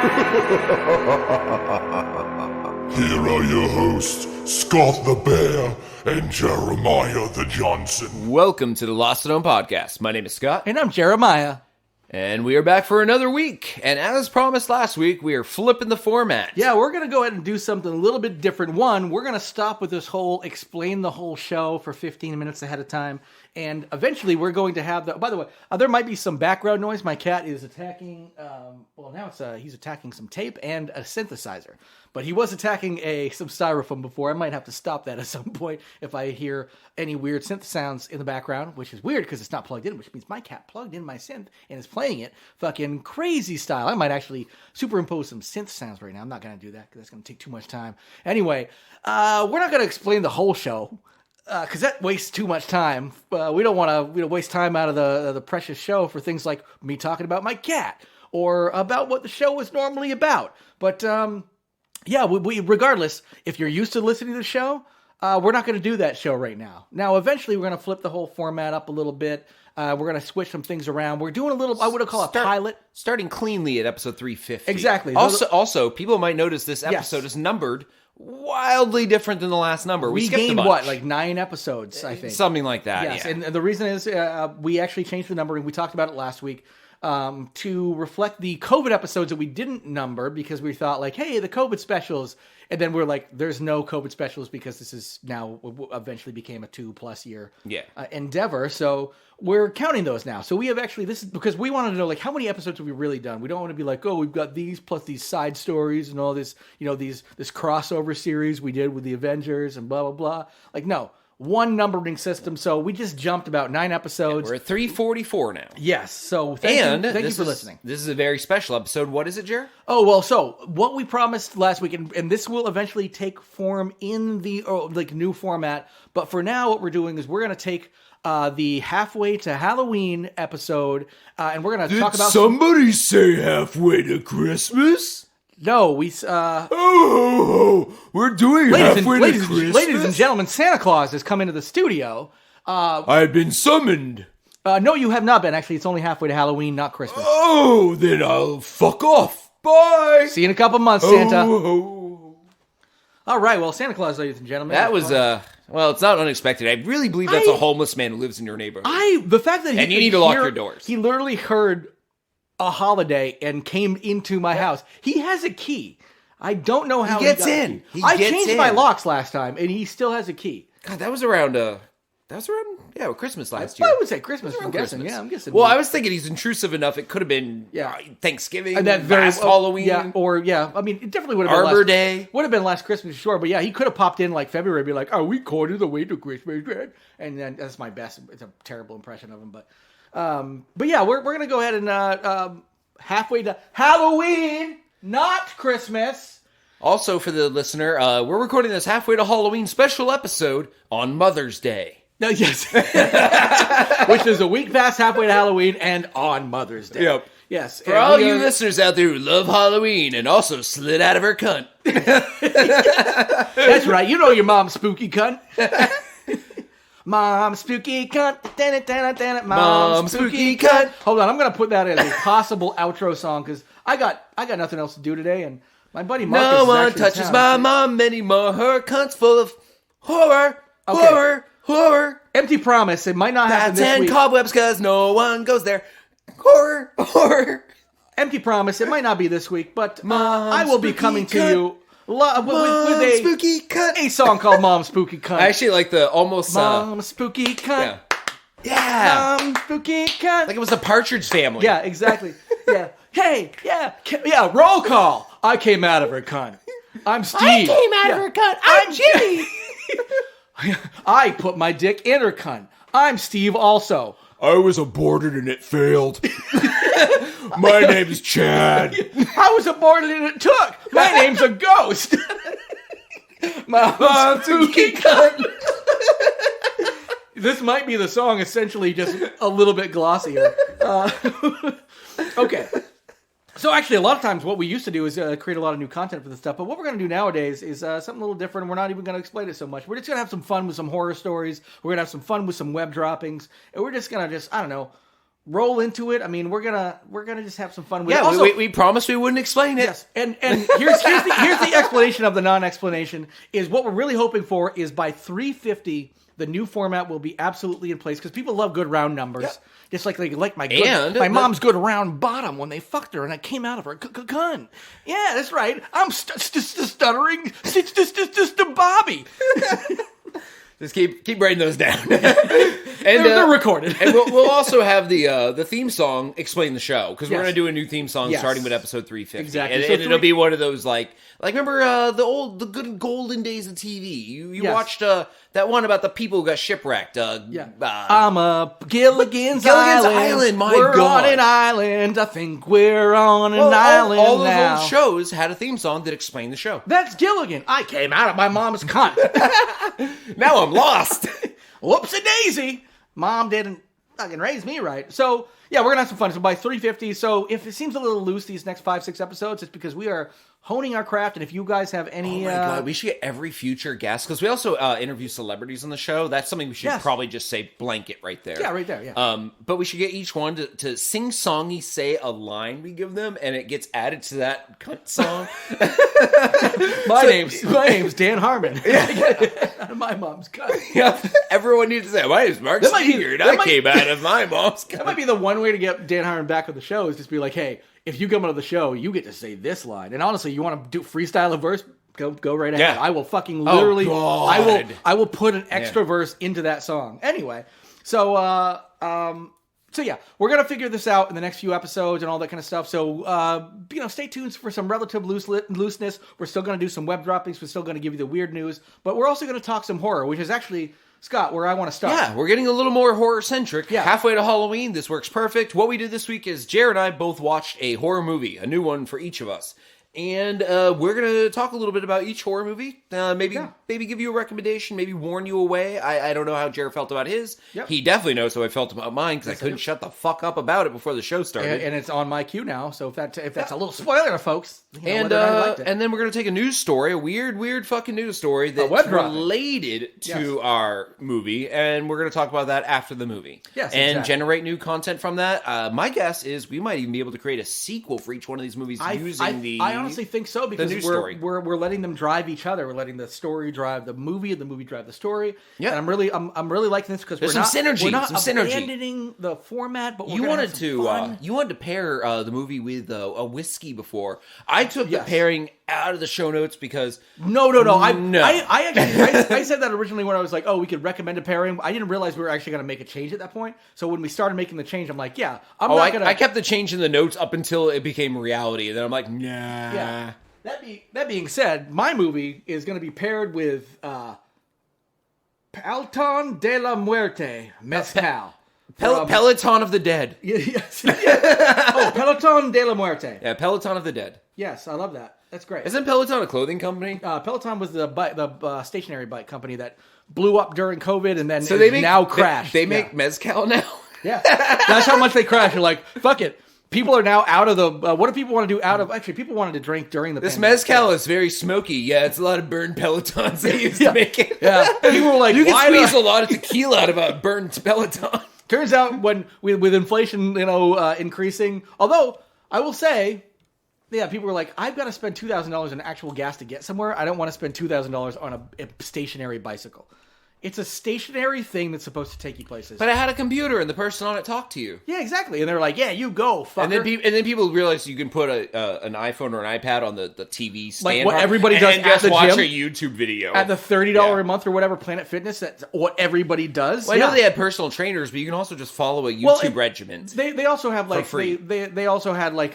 Here are your hosts, Scott the Bear and Jeremiah the Johnson. Welcome to the Lost and Known podcast. My name is Scott. And I'm Jeremiah. And we are back for another week. And as promised last week, we are flipping the format. Yeah, we're going to go ahead and do something a little bit different. One, we're going to stop with this whole explain the whole show for 15 minutes ahead of time. And eventually we're going to have by the way, there might be some background noise. My cat is attacking, he's attacking some tape and a synthesizer. But he was attacking some styrofoam before. I might have to stop that at some point if I hear any weird synth sounds in the background, which is weird because it's not plugged in, which means my cat plugged in my synth and is playing it fucking crazy style. I might actually superimpose some synth sounds right now. I'm not going to do that because that's going to take too much time. Anyway, we're not going to explain the whole show because that wastes too much time. We don't want to waste time out of the precious show for things like me talking about my cat or about what the show was normally about. But yeah, we regardless, if you're used to listening to the show, we're not going to do that show right now. Now, eventually, we're going to flip the whole format up a little bit. We're going to switch some things around. We're doing a little, I would call it a pilot. Starting cleanly at episode 350. Exactly. Also, people might notice this episode is numbered wildly different than the last number. We skipped gained, a bunch. like 9 episodes, I think. Something like that, yes, yeah. And the reason is we actually changed the numbering. We talked about it last week. To reflect the COVID episodes that we didn't number because we thought like, hey, the COVID specials. And then we're like, there's no COVID specials because this is now eventually became a 2+ year endeavor. So we're counting those now. So we have actually, this is because we wanted to know like how many episodes have we really done? We don't want to be like, oh, we've got these plus these side stories and all this, this crossover series we did with the Avengers and blah, blah, blah. Like, no. One numbering system, so we just jumped about 9 episodes. Yeah, we're at 344 now. Yes, so thank you for listening. This is a very special episode. What is it, Jer? Oh, well, so what we promised last week, and this will eventually take form in the new format, but for now what we're doing is we're going to take the halfway to Halloween episode, and we're going to talk about... Did somebody say halfway to Christmas? No, we... we're doing halfway to Christmas? Ladies and gentlemen, Santa Claus has come into the studio. I've been summoned. No, you have not been. Actually, it's only halfway to Halloween, not Christmas. Oh, then I'll fuck off. Bye. See you in a couple months, Santa. Oh. All right, well, Santa Claus, ladies and gentlemen. That was, well, it's not unexpected. I really believe that's a homeless man who lives in your neighborhood. The fact that you need to lock your doors. He literally heard a holiday and came into my house. He has a key. I don't know how he gets in. I changed my locks last time, and he still has a key. God, that was around Christmas last year. I would say Christmas. I'm guessing. Yeah, I'm guessing. Well, I was thinking he's intrusive enough. It could have been Thanksgiving, and that very Halloween, I mean, it definitely would have been Arbor Day. Would have been last Christmas, sure. But yeah, he could have popped in like February, and be like, "Are we quarter the way to Christmas?" And then that's my best. It's a terrible impression of him, but yeah, we're gonna go ahead and halfway to Halloween, not Christmas. Also, for the listener, we're recording this halfway to Halloween special episode on Mother's Day. No, yes, which is a week past halfway to Halloween and on Mother's Day. Yep. Yes. For all you listeners out there who love Halloween and also slid out of her cunt. That's right. You know your mom's spooky cunt. Mom, spooky cunt. Mom, spooky cunt. Hold on, I'm gonna put that as a possible outro song because I got nothing else to do today, and my buddy Marcus. No one touches my mom anymore. Her cunt's full of horror, horror. Empty promise. It might not happen this week. Cobwebs because no one goes there. Horror. Empty promise. It might not be this week, but I will be coming to you. With a song called Mom Spooky Cunt. I actually like the almost... Mom Spooky Cunt. Yeah. Mom Spooky Cunt. Like it was the Partridge Family. Yeah, exactly. Yeah. Hey, yeah, roll call. I came out of her cunt. I'm Steve. I came out of her cunt. I'm Jimmy. I put my dick in her cunt. I'm Steve also. I was aborted and it failed. My name's Chad. I was aborted and it took. My name's a ghost. Mom Spooky Cunt. This might be the song, essentially just a little bit glossier. Okay. So actually, a lot of times what we used to do is create a lot of new content for this stuff. But what we're going to do nowadays is something a little different. And we're not even going to explain it so much. We're just going to have some fun with some horror stories. We're going to have some fun with some web droppings. And we're just going to I don't know, roll into it. I mean, we're gonna just have some fun with it. Yeah, Also, we promised we wouldn't explain it. yes, and here's the explanation of the non-explanation is what we're really hoping for is by 350 the new format will be absolutely in place because people love good round numbers. Yeah. Just like my mom's good round bottom when they fucked her and I came out of her gun. Yeah, that's right. I'm stuttering. It's the Bobby. Just keep writing those down. And they're recorded. And we'll also have the theme song explain the show because we're Yes. going to do a new theme song Yes. starting with episode 350. Exactly. And, So it'll be one of those like remember the good golden days of TV. You Yes. watched that one about the people who got shipwrecked. I'm a Gilligan's Island. My we're God. on an island. I think we're on an Well, island all those now. old shows had a theme song that explained the show. That's Gilligan. I came out of my mom's cunt. Now I'm lost. Whoopsie-daisy. Mom didn't fucking raise me right. So, yeah, we're going to have some fun. So by 350, so if it seems a little loose these next 5-6 episodes, it's because we are honing our craft. And if you guys have any... Oh my God, we should get every future guest, because we also interview celebrities on the show. That's something we should probably just say blanket right there. Yeah, right there, yeah. But we should get each one to sing-songy say a line we give them, and it gets added to that cunt song. My name's Dan Harmon. Out of my mom's cut. Yeah, everyone needs to say, my name's Mark Steger, and I came out of my mom's cut. That might be the one way to get Dan Harmon back on the show is just be like, hey, if you come onto the show, you get to say this line. And honestly, you want to do freestyle a verse? Go right ahead. Yeah. I will fucking literally. God. I will put an extra verse into that song. Anyway, so yeah, we're gonna figure this out in the next few episodes and all that kind of stuff. So stay tuned for some relative looseness. We're still gonna do some web droppings. We're still gonna give you the weird news, but we're also gonna talk some horror, which is actually. Scott, where I want to start. Yeah, we're getting a little more horror-centric. Yeah. Halfway to Halloween, this works perfect. What we did this week is Jer and I both watched a horror movie, a new one for each of us. And we're going to talk a little bit about each horror movie. Maybe give you a recommendation, maybe warn you away. I don't know how Jer felt about his. Yep. He definitely knows how I felt about mine because I couldn't shut the fuck up about it before the show started. And it's on my queue now, so if that's a little spoiler, folks. And then we're going to take a news story, a weird fucking news story that's related to our movie, and we're going to talk about that after the movie. Yes, and exactly. generate new content from that. My guess is we might even be able to create a sequel for each one of these movies I honestly think so because news story. we're letting them drive each other. We're letting the story drive the movie, and the movie drive the story. Yeah, and I'm really liking this because there's some synergy. We're not some synergy. abandoning the format, but you wanted to pair the movie with a whiskey before. I took the pairing out of the show notes because no. I actually I said that originally when I was like, oh, we could recommend a pairing. I didn't realize we were actually going to make a change at that point. So when we started making the change, I'm like, yeah, I kept the change in the notes up until it became reality, and then I'm like, nah. Yeah. That being said, my movie is going to be paired with Peloton de la Muerte Mezcal. Peloton of the Dead. Yes. Oh, Peloton de la Muerte. Yeah, Peloton of the Dead. Yes, I love that. That's great. Isn't Peloton a clothing company? Peloton was the stationary bike company that blew up during COVID and then now crashed. They make mezcal now? Yeah. That's how much they crashed. You're like, fuck it. People are now out of the... what do people want to do out of... Actually, people wanted to drink during the This pandemic. mezcal is very smoky. Yeah, it's a lot of burned Pelotons they used to make it. Yeah. People were like, you can squeeze a lot of tequila out of a burned Peloton. Turns out when with inflation, increasing... Although, I will say... Yeah, people were like, I've got to spend $2,000 in actual gas to get somewhere. I don't want to spend $2,000 on a stationary bicycle. It's a stationary thing that's supposed to take you places. But I had a computer, and the person on it talked to you. Yeah, exactly. And they were like, yeah, you go, fucker. And then people realized you can put an iPhone or an iPad on the TV stand. Like what everybody does and at just the watch gym. a YouTube video. At the $30 a month or whatever, Planet Fitness, that's what everybody does. Well, I know they had personal trainers, but you can also just follow a YouTube regimen. They also have like for free. They also had like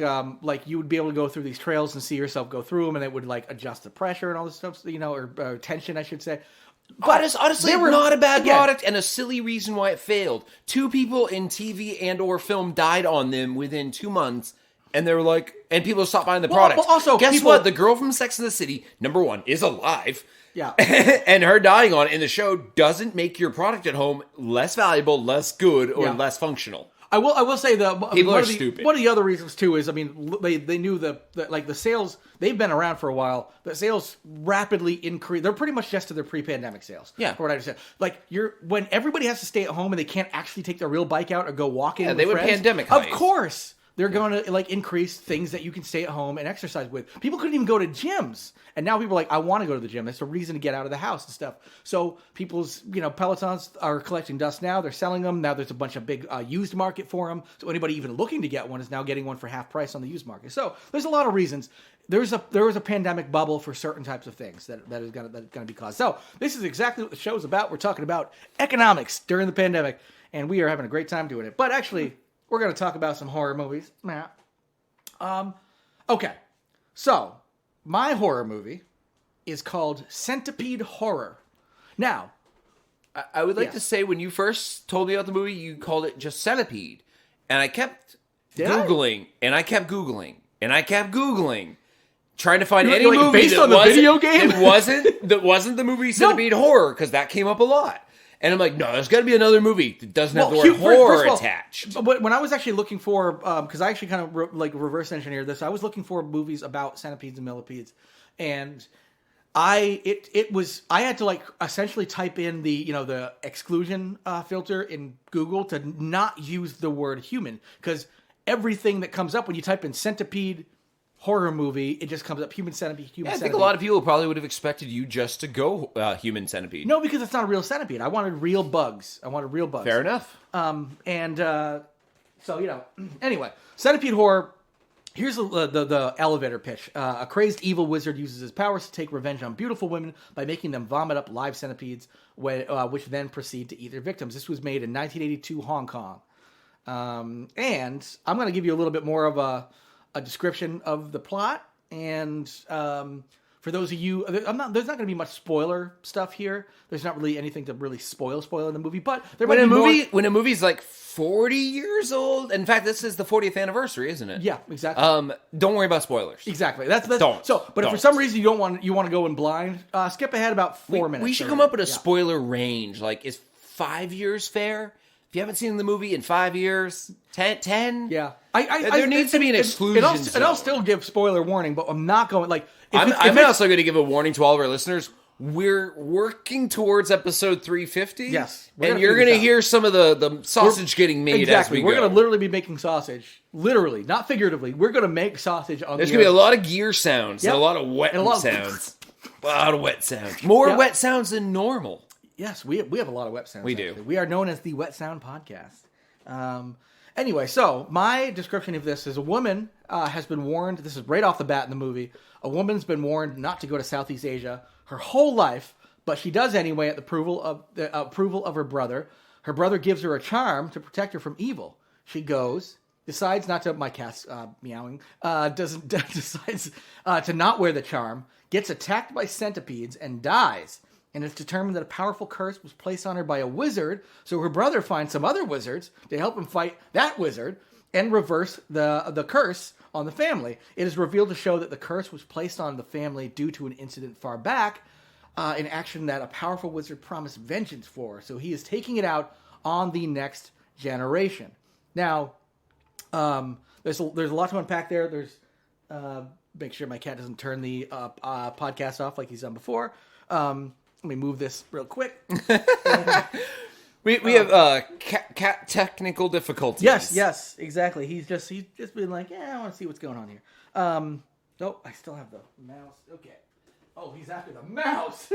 you would be able to go through these trails and see yourself go through them, and it would like adjust the pressure and all this stuff, or tension, I should say. But honestly, they were not a bad product and a silly reason why it failed. 2 people in TV and or film died on them within 2 months, and they were like, and people stopped buying the product. But also, guess what? The girl from Sex and the City, number 1, is alive. Yeah. And her dying on it in the show doesn't make your product at home less valuable, less good, or less functional. I will say People are stupid. One of the other reasons too is, I mean, they knew the sales. They've been around for a while. The sales rapidly increase. They're pretty much just to their pre-pandemic sales. Yeah, from what I understand. Like when everybody has to stay at home and they can't actually take their real bike out or go walking. Yeah, with they would friends, pandemic. Of height. course. They're going to like increase things that you can stay at home and exercise with. People couldn't even go to gyms, and now people are like, I want to go to the gym. That's a reason to get out of the house and stuff. So people's Pelotons are collecting dust now. They're selling them now. There's a bunch of big used market for them. So anybody even looking to get one is now getting one for half price on the used market. So there's a lot of reasons. There was a pandemic bubble for certain types of things that is going to be caused. So this is exactly what the show is about. We're talking about economics during the pandemic, and we are having a great time doing it. But actually, we're going to talk about some horror movies. Okay, so my horror movie is called Centipede Horror. Now, I would like to say when you first told me about the movie, you called it just Centipede, and I kept Googling, and I kept Googling, and I kept Googling, trying to find any movie based that on the video game. that wasn't the movie Centipede Horror, because that came up a lot. And I'm like, no, there's got to be another movie that doesn't have the word horror attached. But when I was actually looking for, because I actually kind of reverse engineered this, I was looking for movies about centipedes and millipedes, and I had to like essentially type in the exclusion filter in Google to not use the word human, because everything that comes up when you type in centipede horror movie, it just comes up human centipede, I think a lot of people probably would have expected you just to go human centipede. No, because it's not a real centipede. I wanted real bugs. Fair enough. So, anyway, Centipede Horror, here's the elevator pitch. A crazed evil wizard uses his powers to take revenge on beautiful women by making them vomit up live centipedes, which then proceed to eat their victims. This was made in 1982 Hong Kong. And I'm going to give you a little bit more of a description of the plot, and for those of you, there's not going to be much spoiler stuff here. There's not really anything to really spoil in the movie, but when a movie's like 40 years old. In fact, this is the 40th anniversary, isn't it? Yeah, exactly. Don't worry about spoilers. Exactly. That's don't. So, but if for some reason you want to go in blind, skip ahead about 4 minutes. We should come up with a spoiler range. Like, is 5 years fair? If you haven't seen the movie in 5 years, 10? Yeah. There needs to be an exclusion zone. And I'll still give spoiler warning, but I'm not going, like... I'm also going to give a warning to all of our listeners. We're working towards episode 350. Yes. And you're going to hear some of the sausage getting made as we go. We're going to literally be making sausage. Literally, not figuratively. We're going to make sausage on There's going to be a lot of gear sounds, yep. and a lot of wet sounds. A lot of wet sounds. More wet sounds than normal. Yes, we have a lot of wet sounds. We do. We are known as the Wet Sound Podcast. Anyway, so my description of this is a woman has been warned. This is right off the bat in the movie. A woman's been warned not to go to Southeast Asia her whole life, but she does anyway at the approval of her brother. Her brother gives her a charm to protect her from evil. She goes, decides not to. My cat's meowing. Decides to not wear the charm. Gets attacked by centipedes and dies. And it's determined that a powerful curse was placed on her by a wizard, so her brother finds some other wizards to help him fight that wizard and reverse the curse on the family. It is revealed to show that the curse was placed on the family due to an incident far back, an action that a powerful wizard promised vengeance for. So he is taking it out on the next generation. Now, there's a lot to unpack there. There's make sure my cat doesn't turn the podcast off like he's done before. Let me move this real quick. We have cat technical difficulties. Yes, exactly. He's just been like, I want to see what's going on here. I still have the mouse. Okay. Oh, he's after the mouse.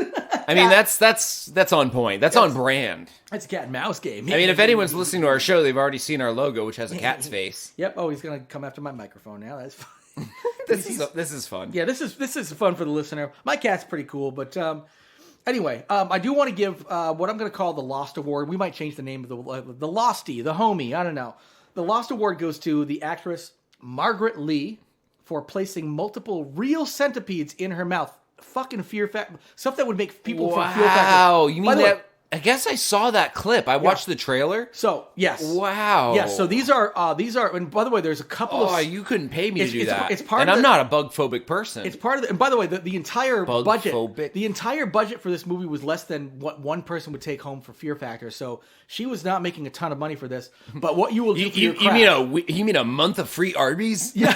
I mean, that's on point. That's on brand. It's a cat and mouse game. I mean, if anyone's listening to our show, they've already seen our logo, which has a cat's face. Yep. Oh, he's gonna come after my microphone now. That's fine. This is fun. Yeah, this is fun for the listener. My cat's pretty cool, but. Anyway, I do want to give what I'm going to call the Lost Award. We might change the name of the Lostie, the homie. I don't know. The Lost Award goes to the actress Margaret Lee for placing multiple real centipedes in her mouth. Fucking fear factor stuff that would make people from fear factor. Wow, you mean that I guess I saw that clip. I watched the trailer. So, yes. Wow. Yes, so these are, and by the way, there's a couple of... Oh, you couldn't pay me to do that. It's part and of I'm not a bug-phobic person. It's part of the... And by the way, the entire Bug-phobic. the entire budget for this movie was less than what one person would take home for Fear Factor, so she was not making a ton of money for this. But what you will do for your craft... You mean a month of free Arby's? Yeah,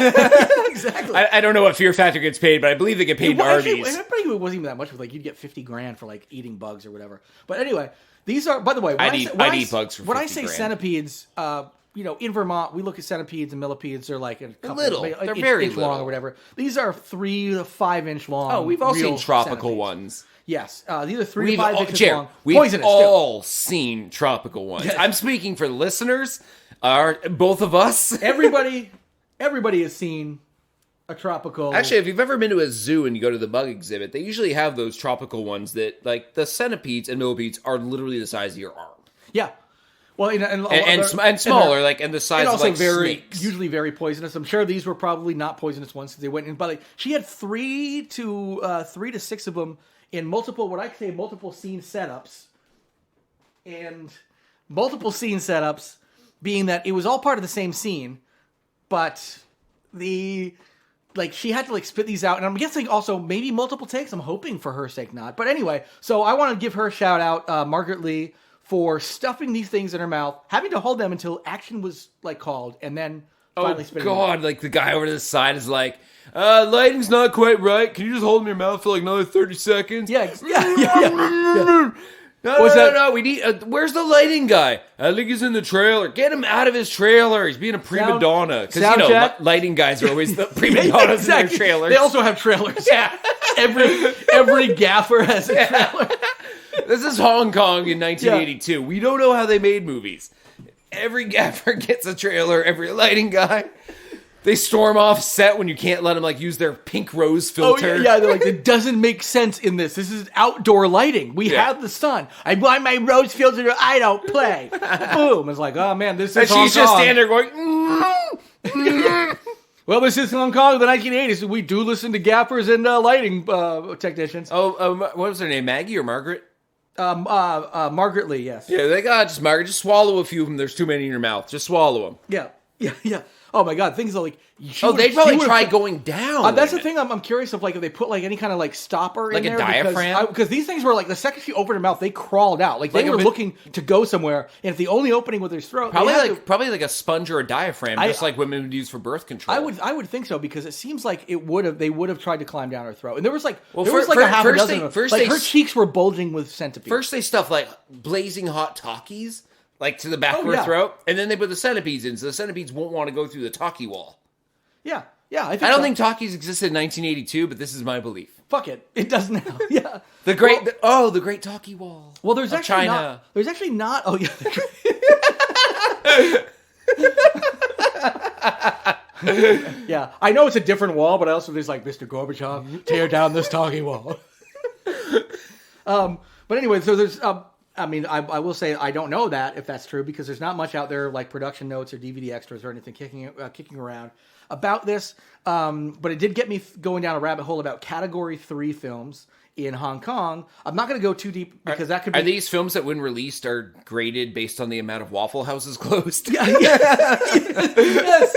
exactly. I don't know what Fear Factor gets paid, but I believe they get paid in Arby's. I think it wasn't even that much. Like, you'd get $50,000 for, like, eating bugs or whatever. But anyway... These are, by the way, I'd eat bugs for $50,000. When I say centipedes, in Vermont, we look at centipedes and millipedes. They're like a couple, little. They're very inch long or whatever. These are 3 to 5 inch long. Oh, we've all seen tropical centipedes. Ones. Yes, these are 3 to 5 inches long. We've Poisonous, all seen tropical ones. Yes. I'm speaking for the listeners. Both of us. Everybody has seen a tropical. Actually, if you've ever been to a zoo and you go to the bug exhibit, they usually have those tropical ones that, like, the centipedes and millipedes are literally the size of your arm. Yeah. Well, and smaller, and the size of, like, snakes. Usually very poisonous. I'm sure these were probably not poisonous ones because they went in. But like, she had 3 to 6 of them in multiple scene setups. And multiple scene setups being that it was all part of the same scene, but she had to spit these out, and I'm guessing also maybe multiple takes. I'm hoping for her sake not. But anyway, so I want to give her a shout out, Margaret Lee, for stuffing these things in her mouth, having to hold them until action was called, and then finally spitting them out. Like the guy over to the side is like, lighting's not quite right. Can you just hold them in your mouth for like another 30 seconds? Yeah. No. We need. Where's the lighting guy? I think he's in the trailer. Get him out of his trailer. He's being a prima donna. Because lighting guys are always the prima donnas in their trailers. They also have trailers. Yeah. Every gaffer has a trailer. This is Hong Kong in 1982. Yeah. We don't know how they made movies. Every gaffer gets a trailer. Every lighting guy. They storm off set when you can't let them use their pink rose filter. Oh, yeah, they're like, it doesn't make sense in this. This is outdoor lighting. We have the sun. I buy my rose filter. I don't play. Boom. It's like, oh, man, this is Hong Kong. And she's just standing there going, Well, this is Hong Kong in the 1980s. We do listen to gaffers and lighting technicians. What was her name? Maggie or Margaret? Margaret Lee, yes. Yeah, just Margaret. Just swallow a few of them. There's too many in your mouth. Just swallow them. Yeah. Oh my God, things are like... They probably try going down. That's the thing I'm curious of, if they put any kind of stopper in there. Like a diaphragm? Because these things were the second she opened her mouth, they crawled out. They were looking to go somewhere, and if the only opening was their throat... Probably like a sponge or a diaphram, just like women would use for birth control. I would think so, because it seems like they would have tried to climb down her throat. And there was a half a dozen of them. Her cheeks were bulging with centipede. First they stuff blazing hot Takis to the back of her throat, and then they put the centipedes in, so the centipedes won't want to go through the Taki wall. Yeah, I don't think Takis existed in 1982, but this is my belief. Fuck it, it does now. Yeah, the great Taki wall. Well, there's actually China. There's actually not. Oh yeah. Yeah, I know it's a different wall, but I also there's Mr. Gorbachev, tear down this Taki wall. But anyway, so there's. I will say I don't know if that's true, because there's not much out there like production notes or DVD extras or anything kicking around about this. But it did get me going down a rabbit hole about Category 3 films in Hong Kong. I'm not going to go too deep because that could be... Are these films that when released are graded based on the amount of Waffle Houses closed? Yeah. Yes.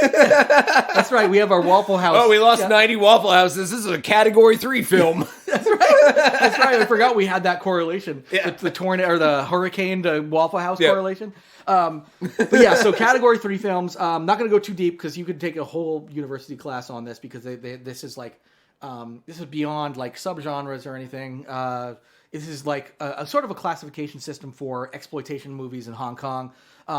That's right. We have our Waffle House. Oh, we lost 90 Waffle Houses. This is a Category 3 film. That's right. I forgot we had that correlation. Yeah. The tornado or the hurricane to Waffle House correlation. But yeah, so Category 3 films. I'm not going to go too deep because you could take a whole university class on this, because this is this is beyond subgenres or anything. This is a sort of a classification system for exploitation movies in Hong Kong.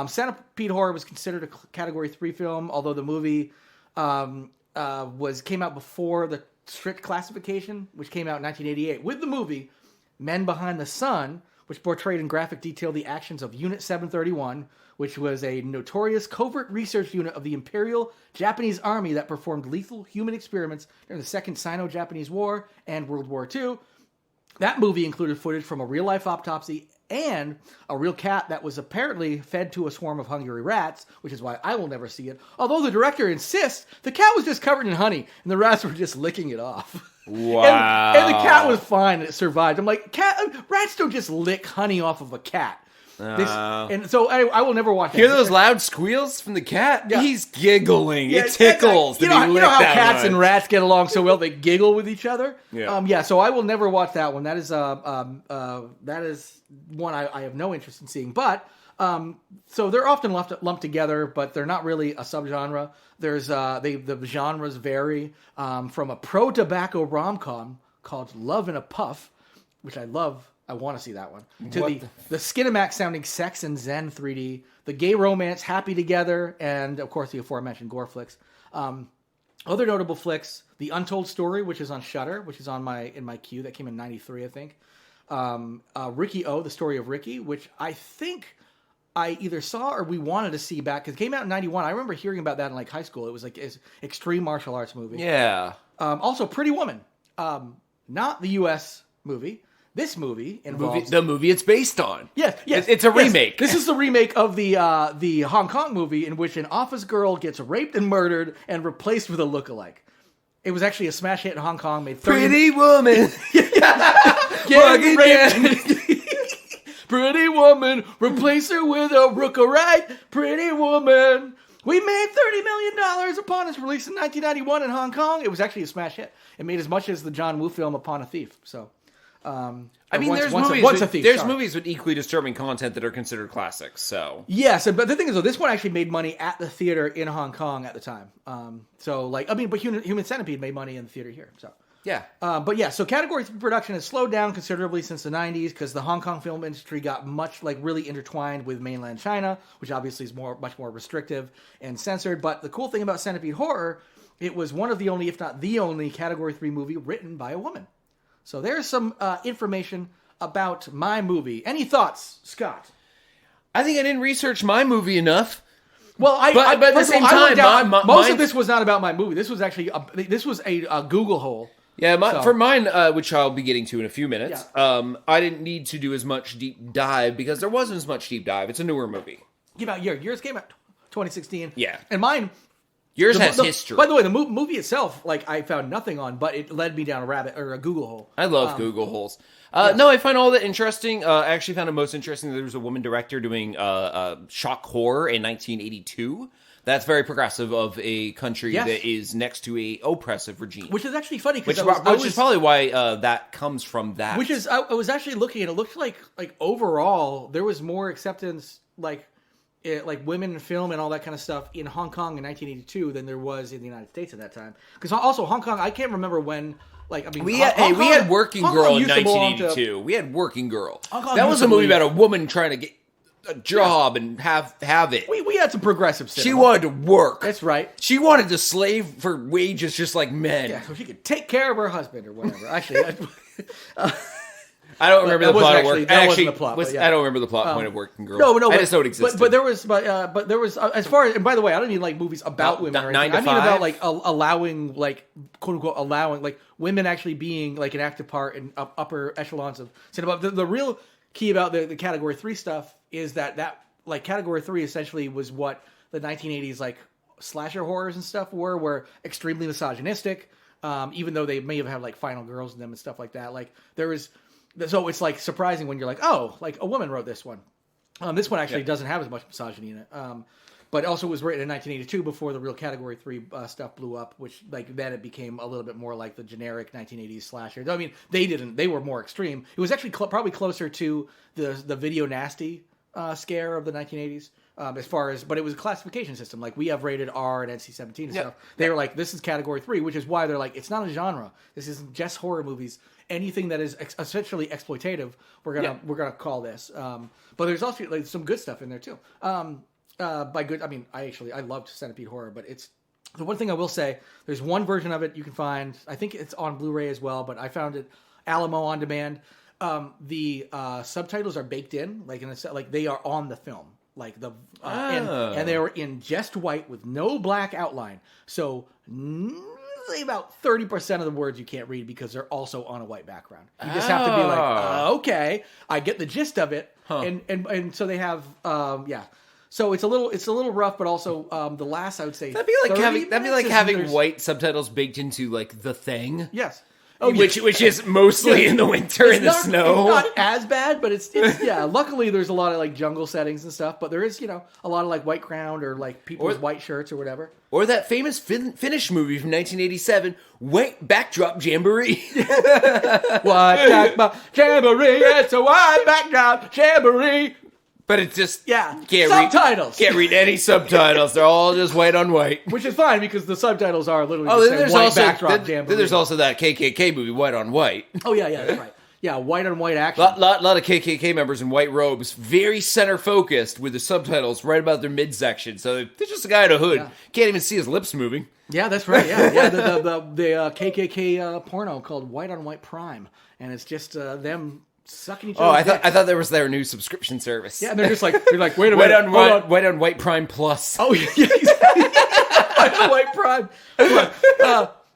Centipede Horror was considered a Category 3 film, although the movie came out before the strict classification, which came out in 1988. With the movie Men Behind the Sun, which portrayed in graphic detail the actions of Unit 731, which was a notorious covert research unit of the Imperial Japanese Army that performed lethal human experiments during the Second Sino-Japanese War and World War II. That movie included footage from a real-life autopsy and a real cat that was apparently fed to a swarm of hungry rats, which is why I will never see it. Although the director insists the cat was just covered in honey and the rats were just licking it off. Wow. And the cat was fine and it survived. I'm like, rats don't just lick honey off of a cat. And so I will never watch that. Hear those loud squeals from the cat? Yeah. He's giggling. Yeah, it tickles. You know how cats and rats get along so well? They giggle with each other. Yeah. So I will never watch that one. That is one I have no interest in seeing. But so they're often lumped together, but they're not really a subgenre. There's the genres vary from a pro-tobacco rom-com called Love in a Puff, which I love. I want to see that one. To the Skinamax sounding Sex and Zen 3D, the gay romance Happy Together, and of course the aforementioned gore flicks. Other notable flicks: The Untold Story, which is on Shudder, which is in my queue. That came in '93, I think. Ricky O, The Story of Ricky, which I think I either saw or we wanted to see back because it came out in '91. I remember hearing about that in like high school. It was like an extreme martial arts movie. Yeah. Also, Pretty Woman, not the U.S. movie. This movie involves the movie it's based on. Yes. It's a remake. This is the remake of the Hong Kong movie in which an office girl gets raped and murdered and replaced with a lookalike. It was actually a smash hit in Hong Kong. Made 30 Pretty Woman. Getting raped. Pretty Woman, replace her with a lookalike. Pretty Woman. We made $30 million upon its release in 1991 in Hong Kong. It was actually a smash hit. It made as much as the John Woo film Upon a Thief. So. There's movies with equally disturbing content that are considered classics. So yes, but the thing is, though, this one actually made money at the theater in Hong Kong at the time. But Human Centipede made money in the theater here. So yeah, so category production has slowed down considerably since the '90s because the Hong Kong film industry got really intertwined with mainland China, which obviously is much more restrictive and censored. But the cool thing about Centipede Horror, it was one of the only, if not the only, Category 3 movie written by a woman. So there's some information about my movie. Any thoughts, Scott? I think I didn't research my movie enough. Well, but at the same time, most of this was not about my movie. This was actually a Google hole. Yeah, for mine, which I'll be getting to in a few minutes. Yeah. I didn't need to do as much deep dive because there wasn't as much deep dive. It's a newer movie. Yours came out 2016. Yeah, and mine. Yours has history. By the way, the movie itself, I found nothing on, but it led me down a Google hole. I love Google holes. No, I find all that interesting. I actually found it most interesting that there was a woman director doing shock horror in 1982. That's very progressive of a country that is next to a oppressive regime. Which is actually funny. Which is probably why that comes from that. Which is, I was actually looking and it looked like overall, there was more acceptance, like women in film and all that kind of stuff in Hong Kong in 1982 than there was in the United States at that time. Because also Hong Kong, I can't remember when. We had Working Girl in 1982. We had Working Girl. That was a movie about a woman trying to get a job and have it. We had some progressive cinema. She wanted to work. That's right. She wanted to slave for wages just like men. Yeah, so she could take care of her husband or whatever. Actually, I don't remember the plot of Working Girl. I don't remember the plot point of Working Girl. No, I just know it existed. But there was as far as, and by the way, I don't mean movies about women or anything. I mean about allowing quote unquote allowing women actually being an active part in upper echelons of cinema. The real key about the Category 3 stuff is that Category 3 essentially was what the 1980s slasher horrors and stuff were extremely misogynistic. Even though they may have had final girls in them and stuff like that. There was. So it's surprising when you're a woman wrote this one. This one actually doesn't have as much misogyny in it. But also was written in 1982 before the real Category 3 stuff blew up, which then it became a little bit more like the generic 1980s slasher. I mean, they were more extreme. It was actually probably closer to the video nasty scare of the 1980s. But it was a classification system. We have rated R and NC-17 and stuff. They were this is Category 3, which is why they're it's not a genre. This isn't just horror movies. Anything that is essentially exploitative, we're gonna call this. But there's also some good stuff in there too. By good, I mean I loved Centipede Horror, but it's the one thing I will say. There's one version of it you can find. I think it's on Blu-ray as well, but I found it Alamo on demand. The subtitles are baked in, they are on the film. And they were in just white with no black outline. So say about 30% of the words you can't read because they're also on a white background. You just have to be like, okay, I get the gist of it, and so they have, So it's a little rough, but also the last I would say that'd be like having white subtitles baked into like The Thing. Yes. Which is mostly in the winter in the snow. It's not as bad, but it's yeah. Luckily, there's a lot of like jungle settings and stuff, but there is a lot of like white ground or like people with white shirts or whatever. Or that famous Finnish movie from 1987, White Backdrop Jamboree. White backdrop jamboree, it's a white backdrop jamboree. But it's just subtitles. Can't read any subtitles. They're all just white on white, which is fine because the subtitles are literally just white backdrop jamboree. Then there's also that KKK movie, White on White. Oh yeah, that's right. Yeah, white on white action. Lot of KKK members in white robes, very center focused, with the subtitles right about their midsection. So there's just a guy in a hood. Yeah. Can't even see his lips moving. Yeah, that's right. Yeah. The KKK porno called White on White Prime, and it's just them sucking each other. I thought there was their new subscription service. Yeah, and they're like, wait a minute, White on White Prime Plus. Oh yeah, exactly. White on White Prime.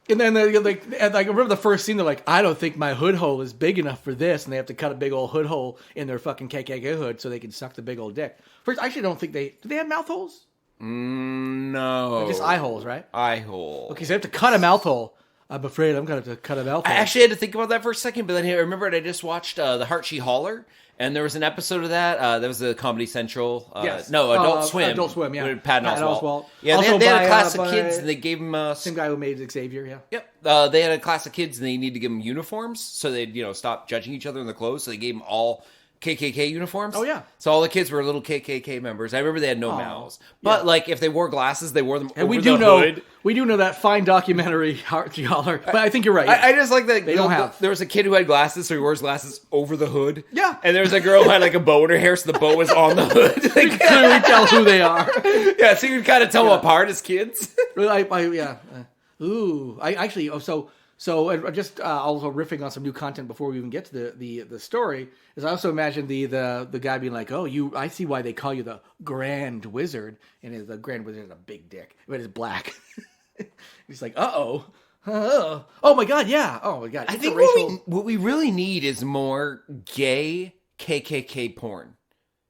And then I remember the first scene. They're like, I don't think my hood hole is big enough for this, and they have to cut a big old hood hole in their fucking KKK hood so they can suck the big old dick. First, I actually don't think do they have mouth holes? No, they're just eye holes, right? Eye hole. Okay, so they have to cut a mouth hole. I'm afraid I'm going to have to cut a mouth hole. I actually had to think about that for a second, but then I remembered I just watched The Heart She Holler. And there was an episode of that. That was the Comedy Central. Yes. No, Adult Swim. Adult Swim, yeah. With Patton Oswalt. Yeah, they had a class of kids, and they gave them... same guy who made Xavier, yeah. Yep. They had a class of kids, and they needed to give them uniforms, so they'd, stop judging each other in the clothes, so they gave them all KKK uniforms. Oh, yeah. So all the kids were little KKK members. I remember they had no mouths. But, if they wore glasses, they wore them over the hood. We do know that fine documentary, Heart She Holler. But I think you're right. I just like that. They don't have. There was a kid who had glasses, so he wore his glasses over the hood. Yeah. And there was a girl who had, a bow in her hair, so the bow was on the hood. You can clearly tell who they are. Yeah, so you can kind of tell them apart as kids. So just also riffing on some new content before we even get to the story is I also imagine the guy being like, I see why they call you the Grand Wizard, and the Grand Wizard has a big dick, but it's black. He's like, oh my god, yeah, oh my god. I think what we really need is more gay KKK porn.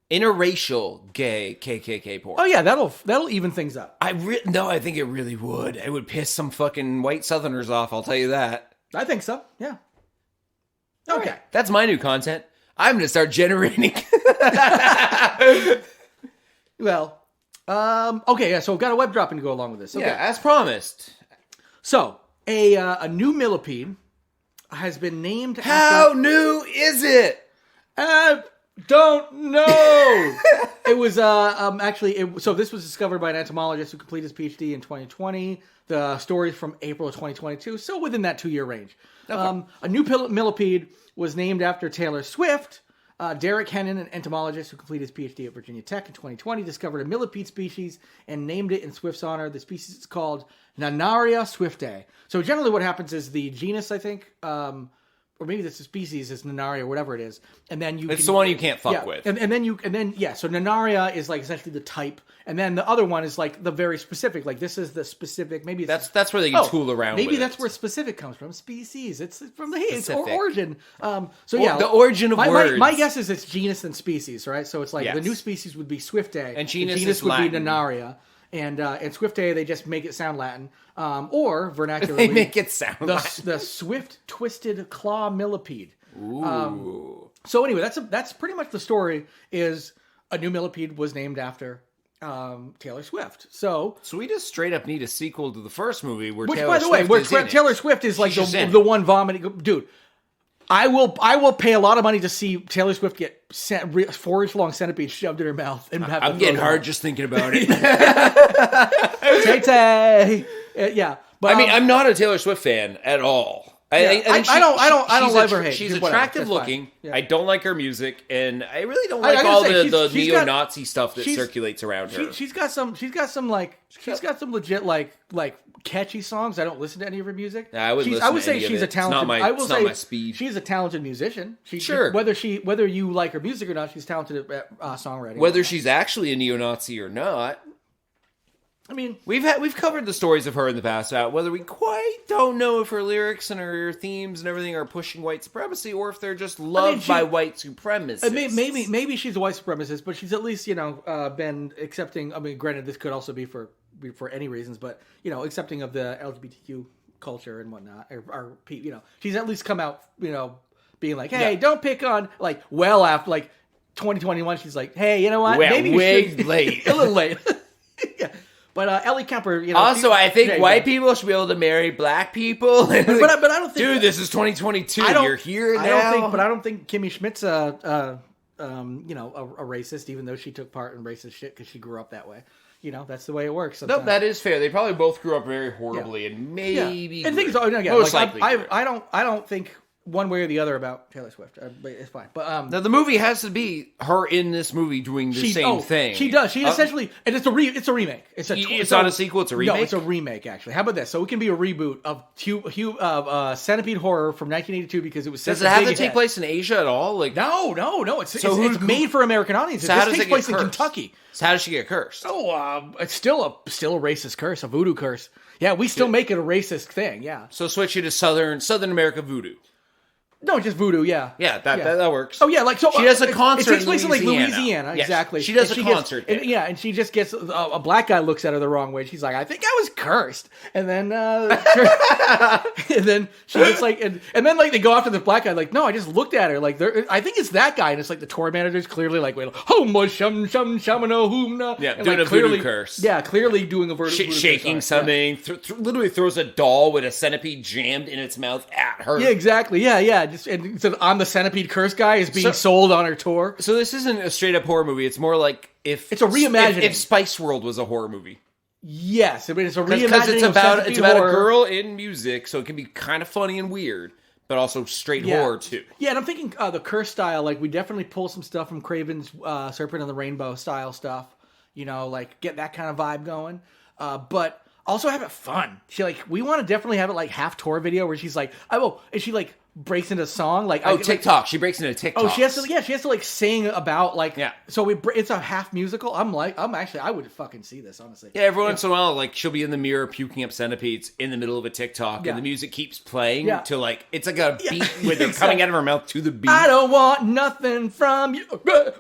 Interracial gay KKK porn. Oh yeah, that'll even things up. I think it really would. It would piss some fucking white Southerners off. I'll tell you that. I think so. Yeah. Okay, that's my new content. I'm gonna start generating. Well, okay, yeah. So we've got a web dropping to go along with this. Okay. Yeah, as promised. So a new millipede has been named. How new is it? Don't know. It was so this was discovered by an entomologist who completed his PhD in 2020. The story is from April of 2022, so within that 2-year range. Okay. A new millipede was named after Taylor Swift. Derek Hennon, an entomologist who completed his PhD at Virginia Tech in 2020, discovered a millipede species and named it in Swift's honor. The species is called Nanaria swiftae. So generally what happens is the genus, I think, or maybe this species is Nanaria or whatever it is, and then it's the one you can't fuck with. So Nanaria is like essentially the type, and then the other one is like the very specific. Like this is the specific. Maybe that's where they can tool around. Maybe with that's it. where specific comes from. Species. It's from the it's Specific. origin. The origin of words. My guess is it's genus and species, right? So it's like the new species would be Swiftae, and genus would Latin. be Nanaria. And Swiftae, they just make it sound Latin, or vernacularly, they make it sound Latin. The swift twisted claw millipede. Ooh. So anyway, that's pretty much the story. Is a new millipede was named after Taylor Swift. So we just straight up need a sequel to the first movie, by the way, Taylor Swift is like the one vomiting dude. I will pay a lot of money to see Taylor Swift get 4-inch-long centipedes shoved in her mouth and have. I'm getting hard just thinking about it. Tay. Yeah, but I'm not a Taylor Swift fan at all. I don't love her hate. She's attractive looking. Yeah. I don't like her music, and I really don't like all the neo-Nazi stuff that circulates around her. She's got some legit like catchy songs. I don't listen to any of her music. I would say she's a talented. It's not my speed. She's a talented musician. Sure. Whether you like her music or not, she's talented at songwriting. Whether she's actually a neo-Nazi or not. I mean, we've covered the stories of her in the past, whether we quite don't know if her lyrics and her themes and everything are pushing white supremacy or if they're just loved by white supremacists. Maybe she's a white supremacist, but she's at least been accepting. I mean, granted, this could also be for any reasons, but accepting of the LGBTQ culture and whatnot, or she's at least come out, being like, hey, don't pick on after 2021. She's like, hey, you know what? Well, maybe way late, a little late. Yeah. But Ellie Kemper, Also, I think white people should be able to marry black people. But I don't think... Dude, this is 2022. You're here now. I don't think Kimmy Schmidt's a racist, even though she took part in racist shit because she grew up that way. That's the way it works sometimes. No, that is fair. They probably both grew up very horribly and maybe... And things most likely. I don't think one way or the other about Taylor Swift. It's fine. But now the movie has to be her in this movie doing the same thing. She does. She essentially, and it's a remake. It's not a sequel. It's a remake. No, it's a remake. Actually, how about this? So it can be a reboot of Centipede Horror from 1982 because it was. Does it have to take place in Asia at all? No. It's made for American audiences. It takes place in Kentucky. So how does she get cursed? It's still a racist curse, a voodoo curse. Yeah, we still make it a racist thing. Yeah. So switch it to Southern America voodoo. No, just voodoo, yeah. Yeah, that works. Oh, yeah, she does a concert. It takes place in Louisiana, yes, exactly. She does a concert. And she just gets a black guy looks at her the wrong way. She's like, I think I was cursed. And then, and then she gets and then they go after the black guy. No, I just looked at her. I think it's that guy. And it's the tour manager's clearly homo shum shum shamano humna. Yeah, doing a voodoo curse. Yeah, clearly doing a voodoo shaking curse. something. Literally throws a doll with a centipede jammed in its mouth at her. Yeah, exactly. Yeah. I'm the centipede curse guy is being sold on her tour. So this isn't a straight up horror movie. It's more like if it's a reimagining. If Spice World was a horror movie. Yes, I mean it's a reimagining. Because it's about a girl in music, so it can be kind of funny and weird, but also straight horror too. Yeah, and I'm thinking the curse style. We definitely pull some stuff from Craven's Serpent and the Rainbow style stuff. Get that kind of vibe going, but also have it fun. We want to definitely have it half tour video where she's and she breaks into song TikTok. She breaks into TikTok. Oh, she has to sing about So it's a half musical. I would fucking see this honestly. Yeah, every once in a while, she'll be in the mirror puking up centipedes in the middle of a TikTok, and the music keeps playing to it's like a beat where they're coming out of her mouth to the beat. I don't want nothing from you. The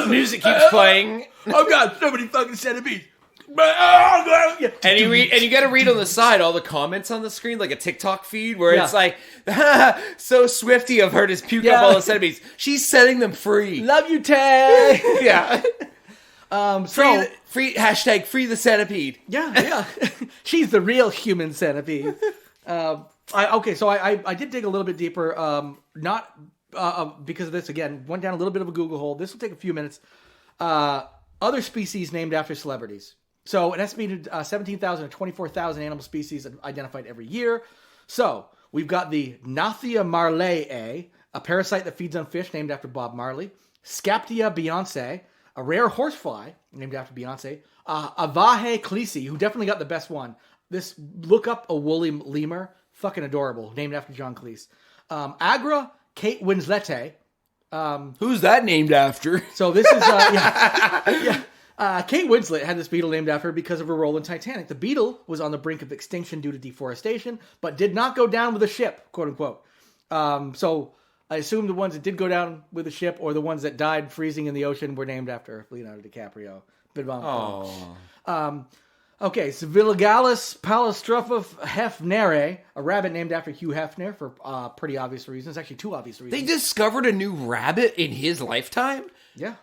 music keeps playing. Oh God, so many fucking centipedes. And you got to read on the side all the comments on the screen, like a TikTok feed, where it's so Swifty of her to puke up all the centipedes. She's setting them free. Love you, Tay. Yeah. Free hashtag free the centipede. Yeah. She's the real human centipede. I did dig a little bit deeper. Not because of this. Again, went down a little bit of a Google hole. This will take a few minutes. Other species named after celebrities. So an estimated 17,000 to 24,000 animal species identified every year. So we've got the Gnathia marleae, a parasite that feeds on fish named after Bob Marley. Scaptia beyonce, a rare horsefly named after Beyonce. Avahe clesi, who definitely got the best one. Look up a woolly lemur, fucking adorable, named after John Cleese. Agra Kate Winslete. Who's that named after? So this is Kate Winslet had this beetle named after her because of her role in Titanic. The beetle was on the brink of extinction due to deforestation, but did not go down with a ship, quote unquote. So I assume the ones that did go down with a ship or the ones that died freezing in the ocean were named after Leonardo DiCaprio. Okay, Civiligallus palastropha hefnere, a rabbit named after Hugh Hefner for pretty obvious reasons. Actually, two obvious reasons. They discovered a new rabbit in his lifetime? Yeah.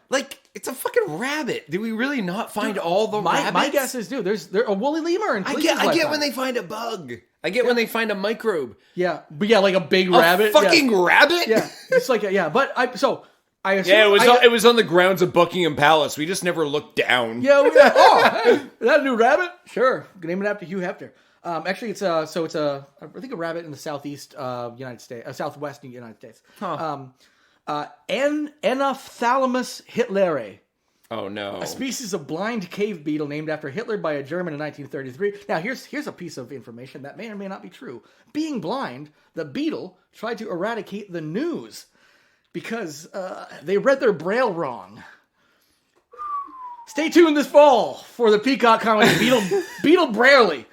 It's a fucking rabbit. Did we really not find all the rabbits? My guess is, there's a woolly lemur in Cleese's I get when they find a bug. I get when they find a microbe. Yeah, but like a big rabbit. Fucking rabbit? Yeah, it's I assume... it was on the grounds of Buckingham Palace. We just never looked down. Yeah, hey, is that a new rabbit? Sure. Name it after Hugh Hefner. Actually, it's I think a rabbit in the southeast United States, southwest United States. Huh. Enophthalamus hitlerae. Oh no! A species of blind cave beetle named after Hitler by a German in 1933. Now, here's a piece of information that may or may not be true. Being blind, the beetle tried to eradicate the news because they read their braille wrong. Stay tuned this fall for the Peacock comedy Beetle Braley,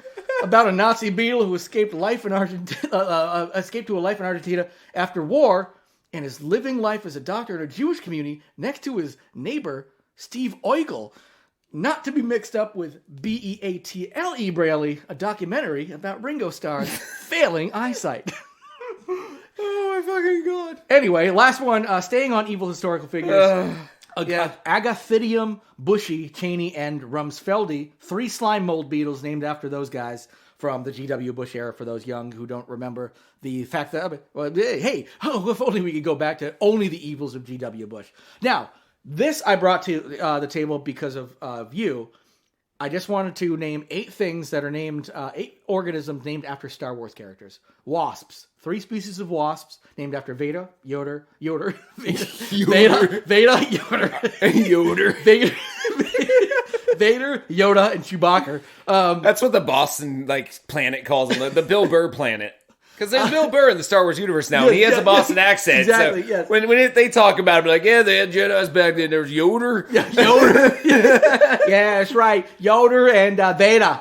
about a Nazi beetle who escaped to a life in Argentina after war, and is living life as a doctor in a Jewish community next to his neighbor Steve Oigel, not to be mixed up with Beatle Braley, a documentary about Ringo Starr's failing eyesight. Oh my fucking god. Anyway, last one. Staying on evil historical figures. Agathidium, Bushy, Cheney, and Rumsfeldi, 3 slime mold beetles named after those guys from the G.W. Bush era, for those young who don't remember the fact that, if only we could go back to only the evils of G.W. Bush. Now, this I brought to the table because of you. I just wanted to name 8 things that are named, 8 organisms named after Star Wars characters. Wasps. 3 species of wasps named after Vader, Yoder, Vader, Yoda, and Chewbacca. That's what the Boston planet calls them, the Bill Burr planet. Because there's Bill Burr in the Star Wars universe now, and he has a Boston accent. Exactly, so yes. When they talk about it, be like, yeah, they had Jedi's back then. There was Yoder. Yeah, Yoder. Yeah, that's right. Yoder and Vader.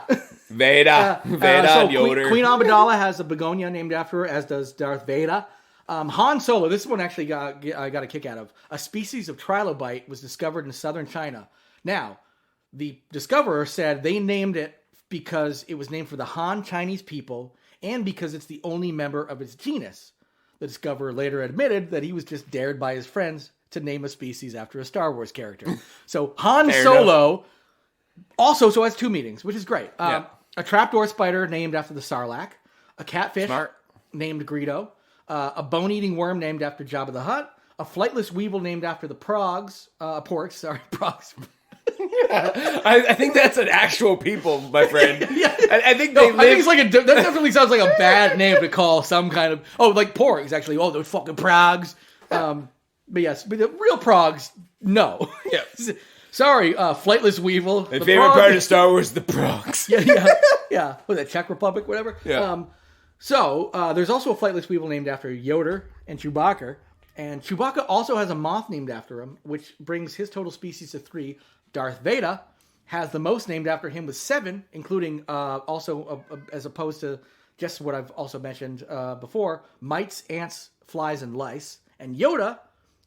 Vader and Yoder. Queen Amidala has a begonia named after her, as does Darth Vader. Han Solo, this one actually I got a kick out of. A species of trilobite was discovered in southern China. Now, the discoverer said they named it because it was named for the Han Chinese people and because it's the only member of its genus. The discoverer later admitted that he was just dared by his friends to name a species after a Star Wars character. So Han Solo also has 2 meanings, which is great. A trapdoor spider named after the Sarlacc, a catfish named Greedo, a bone-eating worm named after Jabba the Hutt, a flightless weevil named after the Progs. I think that's an actual people, my friend. Yeah. I think they live... I think it's that definitely sounds like a bad name to call some kind of... Oh, like porgs, actually. Oh, those fucking Progs. But yes, but the real Progs, no. Yeah. Sorry, flightless weevil. My favorite part of Star Wars is the Progs. Yeah. Was it Czech Republic, whatever? Yeah. There's also a flightless weevil named after Yoder and Chewbacca. And Chewbacca also has a moth named after him, which brings his total species to 3. Darth Vader has the most named after him with 7, including as opposed to just what I've also mentioned before, mites, ants, flies, and lice. And Yoda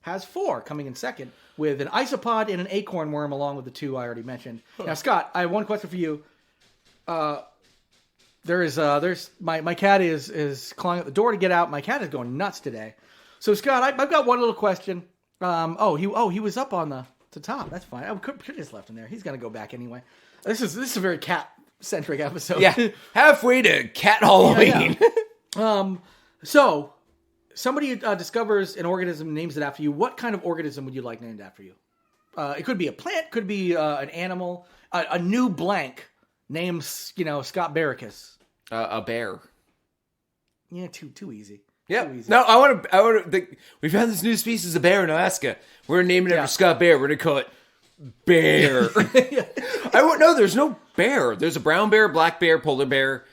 has 4, coming in second, with an isopod and an acorn worm, along with the 2 I already mentioned. Now, Scott, I have one question for you. There's my cat is clawing at the door to get out. My cat is going nuts today. So, Scott, I've got one little question. He was up on the top. That's fine. I could have just left him there. He's gonna go back anyway. This is a very cat centric episode. Yeah, halfway to Cat Halloween. So somebody discovers an organism, names it after you. What kind of organism would you like named after you? It could be a plant, could be an animal, a new blank named Scott Barricus. A bear. Yeah, too easy. Yeah. No, I want to. We found this new species of bear in Alaska. We're naming it after Scott Bear. We're gonna call it Bear. There's no bear. There's a brown bear, black bear, polar bear,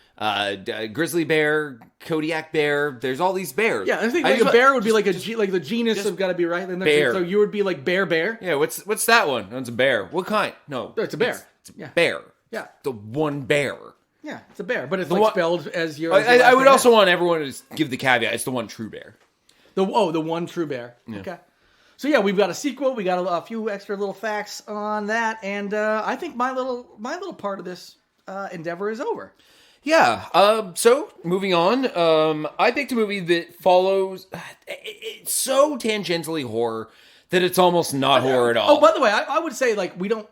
grizzly bear, Kodiak bear. There's all these bears. Yeah, I think a bear would be like the genus have got to be right. Bear. So you would be like bear. Yeah. What's that one? No, it's a bear. What kind? No, it's a bear. It's a bear. Yeah. The one bear. Yeah, it's a bear, but it's spelled as your. I would also want everyone to give the caveat: it's the one true bear. The one true bear. Yeah. Okay. So yeah, we've got a sequel. We got a few extra little facts on that, and I think my little part of this endeavor is over. Yeah. So moving on, I picked a movie that follows. It's so tangentially horror that it's almost not horror at all. Oh, by the way, I would say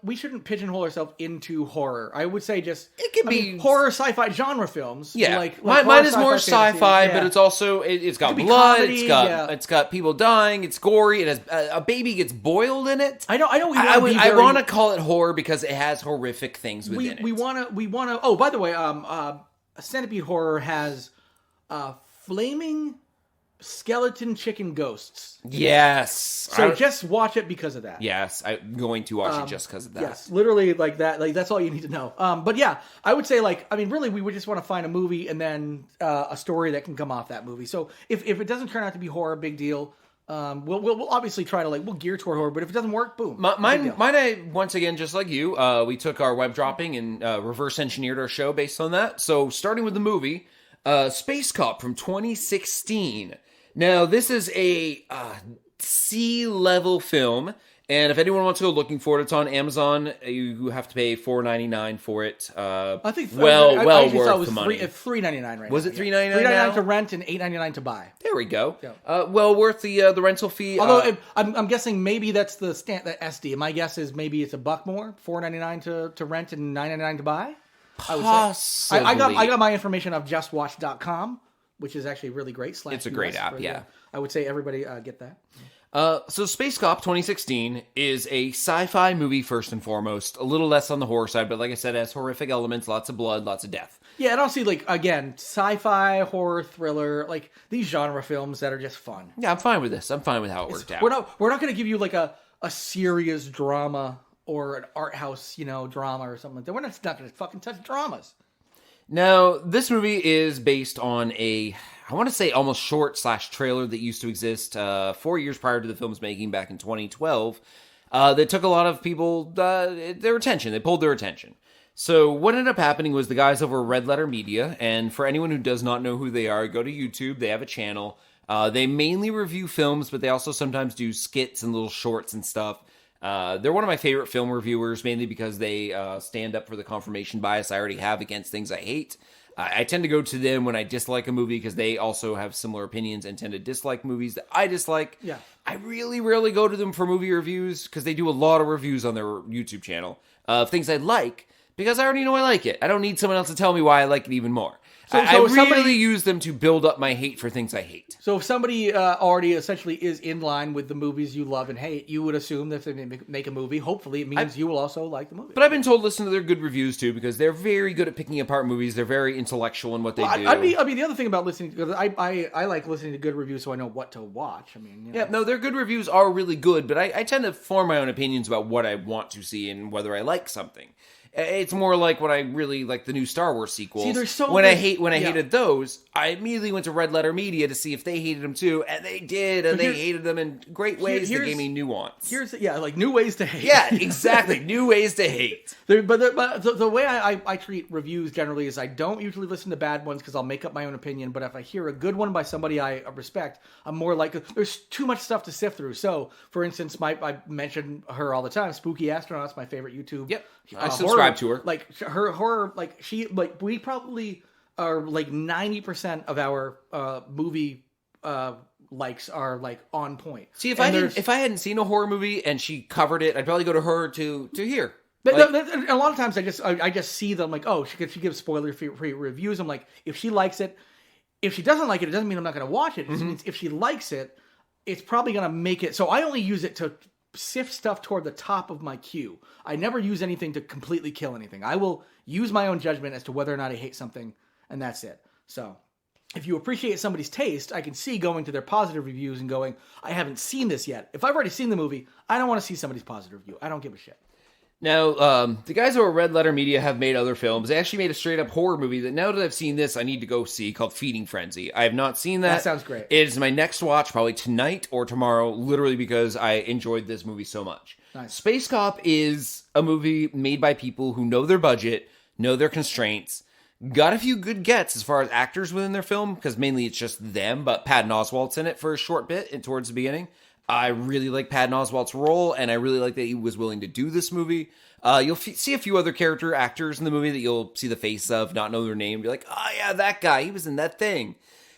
we shouldn't pigeonhole ourselves into horror. I would say just it could be horror sci-fi genre films. Yeah, mine is more sci-fi, but it's also it's got blood. Comedy, it's got people dying. It's gory. It has a baby gets boiled in it. I want to call it horror because it has horrific things within it. We want to. Oh, by the way, Centipede Horror has flaming skeleton chicken ghosts. Yes. So just watch it because of that. Yes, I'm going to watch it just because of that. Yes, literally like that. Like that's all you need to know. But yeah, I would say really we would just want to find a movie and then a story that can come off that movie. So if it doesn't turn out to be horror, big deal. We'll obviously try to we'll gear toward horror, but if it doesn't work, boom. Mine, once again, just like you, we took our web dropping and reverse engineered our show based on that. So starting with the movie, Spacecop from 2016. Now this is a C-level film. And if anyone wants to go looking for it, it's on Amazon. You have to pay $4.99 for it. I think well worth the money. It's $3.99 right Was now. it $3.99 $3.99 to rent and $8.99 to buy. There we go. Yeah. Well worth the rental fee. Although I'm guessing maybe that's the SD. My guess is maybe it's $1 more, $4.99 to rent and $9.99 to buy. Possibly. I got my information off JustWatch.com, which is actually really great. It's a great app. Yeah. I would say everybody get that. So Space Cop 2016 is a sci-fi movie first and foremost, a little less on the horror side, but like I said, it has horrific elements, lots of blood, lots of death. Yeah, I don't see again, sci-fi, horror, thriller, these genre films that are just fun. Yeah, I'm fine with this. I'm fine with how it worked out. We're not going to give you a serious drama or an art house, drama or something like that. We're not going to fucking touch dramas. Now, this movie is based on I want to say almost short/trailer that used to exist 4 years prior to the film's making back in 2012. That took a lot of people, their attention. They pulled their attention. So what ended up happening was the guys over Red Letter Media, and for anyone who does not know who they are, go to YouTube. They have a channel. They mainly review films, but they also sometimes do skits and little shorts and stuff. They're one of my favorite film reviewers, mainly because they stand up for the confirmation bias I already have against things I hate. I tend to go to them when I dislike a movie because they also have similar opinions and tend to dislike movies that I dislike. Yeah. I really rarely go to them for movie reviews because they do a lot of reviews on their YouTube channel of things I like because I already know I like it. I don't need someone else to tell me why I like it even more. I really use them to build up my hate for things I hate. So if somebody already essentially is in line with the movies you love and hate, you would assume that if they make a movie, hopefully it means you will also like the movie. But I've been told to listen to their good reviews too because they're very good at picking apart movies. They're very intellectual in what they do. I mean, the other thing about listening, because I like listening to good reviews so I know what to watch. Yeah, no, their good reviews are really good, but I tend to form my own opinions about what I want to see and whether I like something. It's more like when I really like the new Star Wars sequels. See, I hated those, I immediately went to Red Letter Media to see if they hated them too, and they did, and they hated them in great ways that gave me nuance. New ways to hate. Yeah, exactly, new ways to hate. But the way I treat reviews generally is I don't usually listen to bad ones because I'll make up my own opinion, but if I hear a good one by somebody I respect, I'm more like, there's too much stuff to sift through. So, for instance, I mention her all the time, Spooky Astronaut's my favorite YouTube. Yep. I subscribe to her. Her horror, we probably are 90% of our movie likes are on point. See, if I hadn't seen a horror movie and she covered it, I'd probably go to her to hear. But a lot of times I just see them she gives spoiler-free reviews. I'm like, if she likes it, if she doesn't like it, it doesn't mean I'm not going to watch it. It just means if she likes it, it's probably going to make it. So I only use it to sift stuff toward the top of my queue. I never use anything to completely kill anything. I will use my own judgment as to whether or not I hate something, and that's it. So if you appreciate somebody's taste, I can see going to their positive reviews and going, I haven't seen this yet. If I've already seen the movie, I don't want to see somebody's positive review. I don't give a shit. Now, the guys over at Red Letter Media have made other films. They actually made a straight-up horror movie that now that I've seen this, I need to go see, called Feeding Frenzy. I have not seen that. That sounds great. It is my next watch, probably tonight or tomorrow, literally because I enjoyed this movie so much. Nice. Space Cop is a movie made by people who know their budget, know their constraints, got a few good gets as far as actors within their film, because mainly it's just them, but Patton Oswalt's in it for a short bit and towards the beginning. I really like Patton Oswalt's role, and I really like that he was willing to do this movie. You'll see a few other character actors in the movie that you'll see the face of, not know their name, be like, oh yeah, that guy, he was in that thing.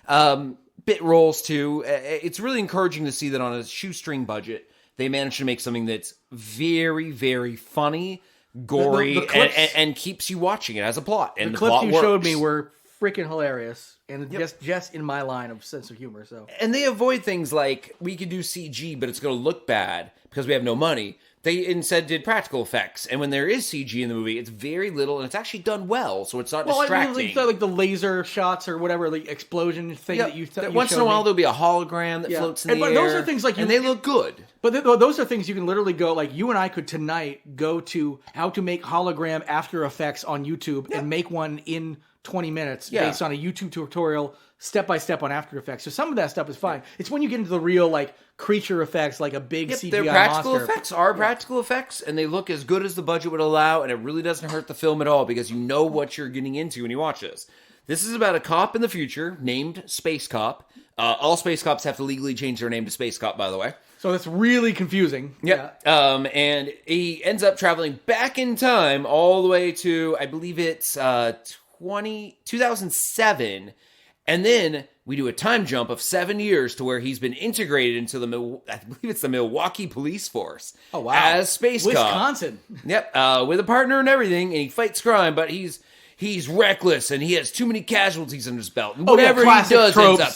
Bit roles too. It's really encouraging to see that on a shoestring budget, they managed to make something that's very, very funny, gory, the clips, and keeps you watching. It has a plot, and the clips plot you works. showed me were freaking hilarious, and just in my line of sense of humor. So, and they avoid things like we could do CG, but it's going to look bad because we have no money. They instead did practical effects, and when there is CG in the movie, it's very little, and it's actually done well, so it's not distracting. Like the laser shots or whatever, the explosion thing that you once in a while there'll be a hologram that floats in the air. Those are things like and they look good. But those are things you can literally go, like you and I could tonight go to how to make hologram After Effects on YouTube and make one in 20 minutes based on a YouTube tutorial step by step on After Effects. So some of that stuff is fine. It's when you get into the real like creature effects, like a big CGI their practical monster. effects are practical effects, and they look as good as the budget would allow, and it really doesn't hurt the film at all because you know what you're getting into when you watch this. This is about a cop in the future named Spacecop. All Space Cops have to legally change their name to Spacecop, by the way. So that's really confusing. Yep. Yeah. And he ends up traveling back in time all the way to, I believe it's 2007. And then we do a time jump of 7 years to where he's been integrated into I believe it's the Milwaukee Police Force. Oh, wow. As Space Cop. Wisconsin. Yep. With a partner and everything, and he fights crime, but he's reckless, and he has too many casualties under his belt. And whatever he does tropes. ends up...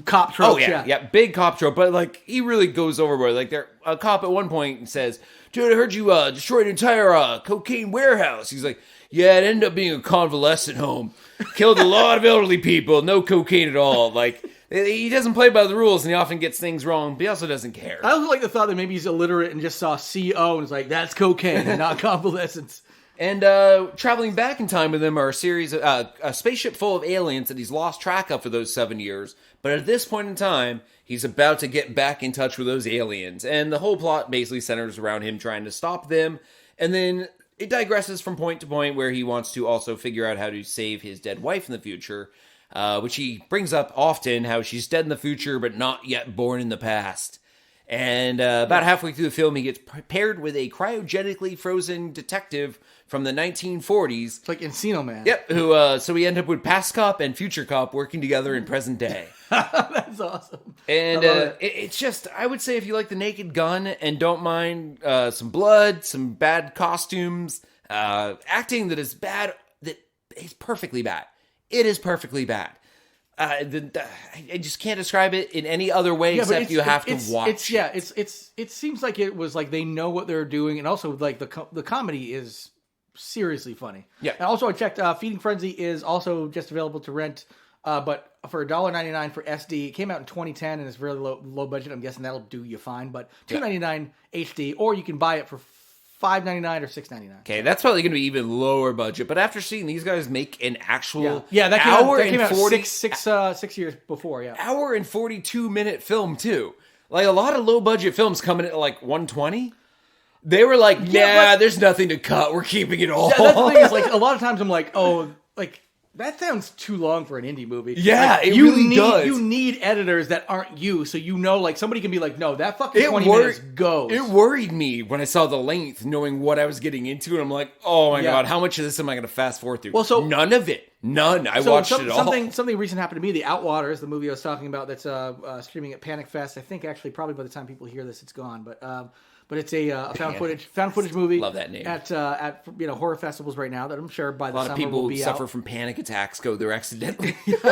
Cop tropes, yeah, big cop trope, but like he really goes overboard. Like a cop at one point says, "Dude, I heard you destroyed an entire cocaine warehouse." He's like, "Yeah, it ended up being a convalescent home. Killed a lot of elderly people, no cocaine at all." Like he doesn't play by the rules, and he often gets things wrong, but he also doesn't care. I also like the thought that maybe he's illiterate and just saw CO and is like, "That's cocaine, and not convalescence." And traveling back in time with him are a series of a spaceship full of aliens that he's lost track of for those 7 years. But at this point in time, he's about to get back in touch with those aliens. And the whole plot basically centers around him trying to stop them. And then it digresses from point to point where he wants to also figure out how to save his dead wife in the future. Which he brings up often, how she's dead in the future but not yet born in the past. And about halfway through the film, he gets paired with a cryogenically frozen detective from the 1940s. It's like Encino Man. Yep. So we end up with past cop and future cop working together in present day. That's awesome. And it's just, I would say if you like the Naked Gun and don't mind some blood, some bad costumes, acting that is bad, that is perfectly bad. It is perfectly bad. I just can't describe it in any other way except you have to watch. It seems like it was like they know what they're doing, and also like the comedy is seriously funny. Yeah. And also I checked, Feeding Frenzy is also just available to rent, but for $1.99 for SD. It came out in 2010 and it's really low budget. I'm guessing that'll do you fine, but $2.99 HD, or you can buy it for $5.99 or $6.99. Okay, that's probably going to be even lower budget. But after seeing these guys make an actual that came out 40, 6 years before. hour and 42-minute film too. Like a lot of low budget films coming in at like 120. They were like, there's nothing to cut. We're keeping it all. That's the thing is, like, a lot of times I'm like, oh, like, that sounds too long for an indie movie. Yeah, like, it really does. You need editors that aren't you, so you know, like, somebody can be like, no, that fucking 20 minutes goes. It worried me when I saw the length, knowing what I was getting into, and I'm like, oh my god, how much of this am I going to fast forward through? Well, so none of it. None. I watched it all. Something recent happened to me. The Outwaters, the movie I was talking about, that's streaming at Panic Fest. I think actually probably by the time people hear this, it's gone, but it's a found footage movie. Love that name. At horror festivals right now that I'm sure by the summer will be out. A lot of people suffer from panic attacks go there accidentally. Is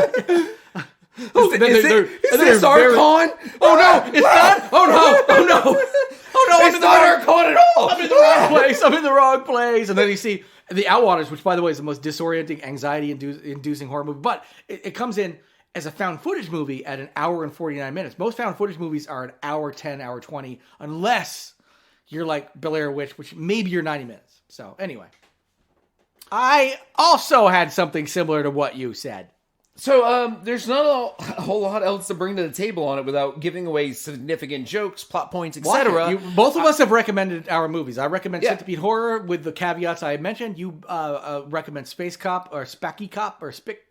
this our con? Oh no, it's not. Oh no. It's not our con at all. I'm in the wrong place. I'm in the wrong place. And then you see the Outwaters, which by the way is the most disorienting, anxiety-inducing horror movie. But it comes in as a found footage movie at an hour and 49 minutes. Most found footage movies are an hour 10, hour 20, unless you're like Blair Witch, which maybe you're 90 minutes. So anyway, I also had something similar to what you said. So there's not a whole lot else to bring to the table on it without giving away significant jokes, plot points, etc. Both of us have recommended our movies. I recommend Centipede Horror with the caveats I mentioned. You recommend Space Cop or Spacky Cop or Skip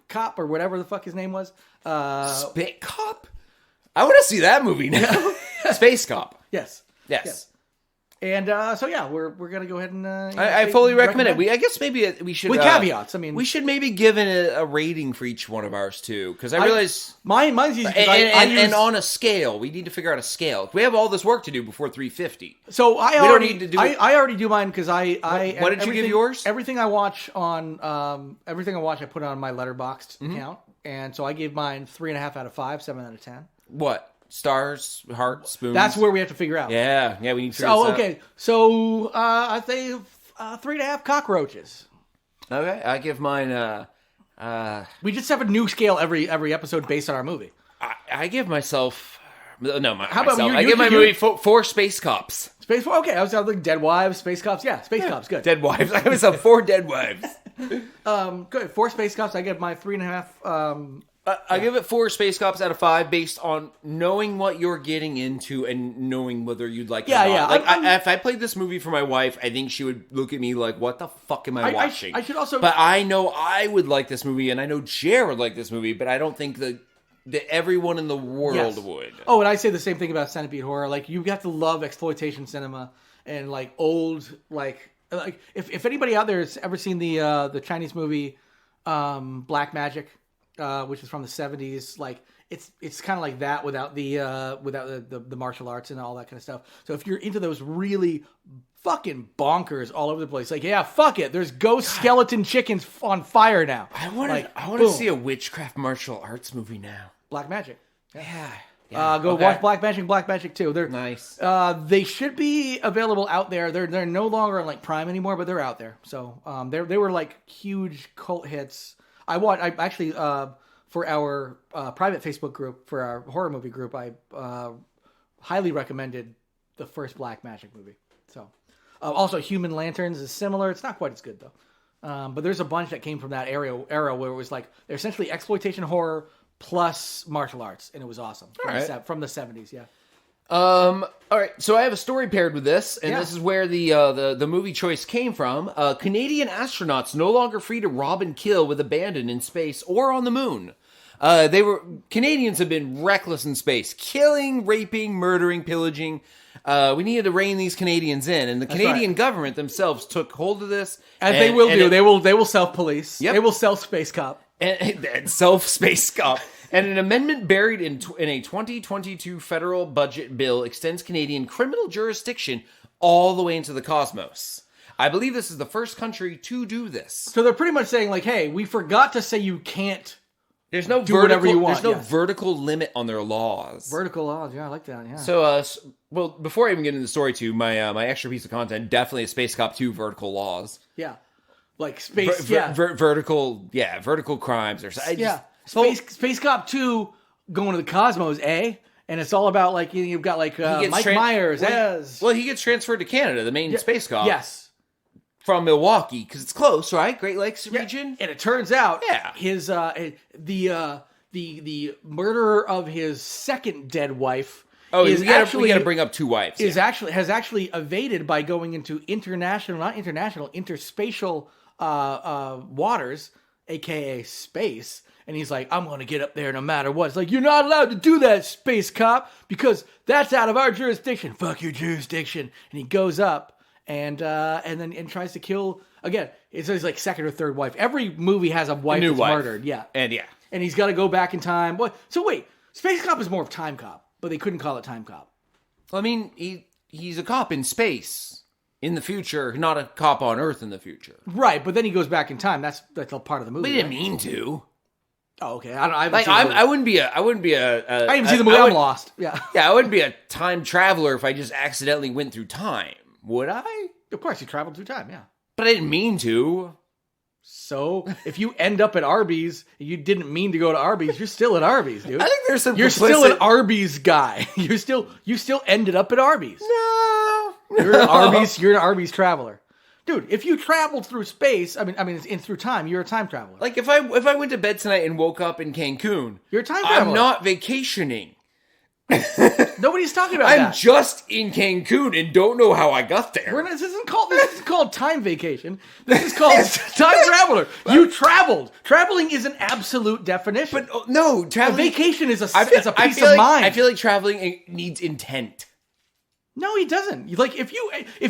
Cop or whatever the fuck his name was. Spit Cop? I want to see that movie now. Space Cop. Yes. And we're gonna go ahead and. I fully recommend it. I guess maybe we should. With caveats, I mean, we should maybe give it a rating for each one of ours too, because I realize mine's easy. And on a scale, we need to figure out a scale. We have all this work to do before 350. So I already do mine because What did you give yours? Everything I watch, I put on my Letterboxd account, and so I gave mine 3.5 out of 5, 7 out of 10. What? stars, hearts, spoons. That's where we have to figure out. Yeah, we need to figure So this out. okay, so I say 3.5 cockroaches. Okay, I give mine. We just have a new scale every episode based on our movie. I give myself. No, How about myself. you- I you- give my you- movie 4 space cops. Space. Okay, I was like Dead Wives, Space Cops. Yeah, Space Cops. Good. Dead wives. I give myself 4 dead wives. Good. 4 Space Cops. I give my 3.5. I give it 4 space cops out of 5 based on knowing what you're getting into and knowing whether you'd like it or not. Yeah. Like, if I played this movie for my wife, I think she would look at me like, what the fuck am I watching? I should also. But I know I would like this movie, and I know Jer would like this movie, but I don't think that everyone in the world Yes. would. Oh, and I say the same thing about Centipede Horror. Like, you have to love exploitation cinema and like old like if anybody out there has ever seen the Chinese movie Black Magic, which is from the 70s, like it's kind of like that without the martial arts and all that kind of stuff. So if you're into those really fucking bonkers all over the place, like, yeah, fuck it, there's ghost skeleton chickens on fire now. I want boom. to see a witchcraft martial arts movie now. Black Magic. Yeah. Go Okay. watch Black Magic, Black Magic 2. They're Nice. They should be available out there. They're no longer on like Prime anymore, but they're out there. So they were like huge cult hits. I actually for our private Facebook group, for our horror movie group, I highly recommended the first Black Magic movie. So also Human Lanterns is similar. It's not quite as good though. But there's a bunch that came from that era where it was like they're essentially exploitation horror plus martial arts, and it was awesome from the 70s. Yeah. All right, so I have a story paired with this, and Yeah. this is where the movie choice came from. Canadian astronauts no longer free to rob and kill with abandon in space or on the moon. Canadians have been reckless in space, killing, raping, murdering, pillaging. We needed to rein these Canadians in, and the Canadian government themselves took hold of this, As they will do. They will self-police. Yep. They will self-space cop. and self-space cop. And an amendment buried in a 2022 federal budget bill extends Canadian criminal jurisdiction all the way into the cosmos. I believe this is the first country to do this. So they're pretty much saying, like, hey, we forgot to say you can't There's no do whatever you want. There's no vertical limit on their laws. vertical laws. Yeah, I like that. Yeah. So, well, before I even get into the story, too, my extra piece of content, definitely a Space Cop 2 vertical laws. yeah. Like space. Vertical crimes or something. Yeah. Space Cop 2 going to the cosmos, eh? And it's all about, like, you've got, like, Mike Myers as... Well, he gets transferred to Canada, the main Space Cop. Yes. From Milwaukee, because it's close, right? Great Lakes region. And it turns out Yeah. the murderer of his second dead wife We got to bring up 2 wives. has actually evaded by going into interspatial waters, aka space. And he's like, I'm going to get up there no matter what. It's like, you're not allowed to do that, Space Cop, because that's out of our jurisdiction. Fuck your jurisdiction. And he goes up and tries to kill, again, it's his like second or third wife. Every movie has a wife that's murdered. Yeah. And he's got to go back in time. What? So wait, Space Cop is more of Time Cop, but they couldn't call it Time Cop. I mean, he's a cop in space in the future, not a cop on Earth in the future. Right, but then he goes back in time. That's a part of the movie. But he didn't right? mean to. Oh, okay. I wouldn't be a. I didn't see the movie. I'm lost. Yeah. Yeah, I wouldn't be a time traveler if I just accidentally went through time. Would I? Of course, he traveled through time. Yeah. But I didn't mean to. So if you end up at Arby's, and you didn't mean to go to Arby's, you're still at Arby's, dude. I think there's some. You're still an Arby's guy. You still ended up at Arby's. No. You're an Arby's. You're an Arby's traveler. Dude, if you traveled through space, I mean, through time, you're a time traveler. Like if I went to bed tonight and woke up in Cancun, You're a time traveler. I'm not vacationing. Nobody's talking about I'm that. just in Cancun and don't know how I got there. This isn't called time vacation. This is called time traveler. You traveled. Traveling is an absolute definition. But no, a traveling. vacation is a I piece of mind. I feel like traveling needs intent. No, he doesn't. Like if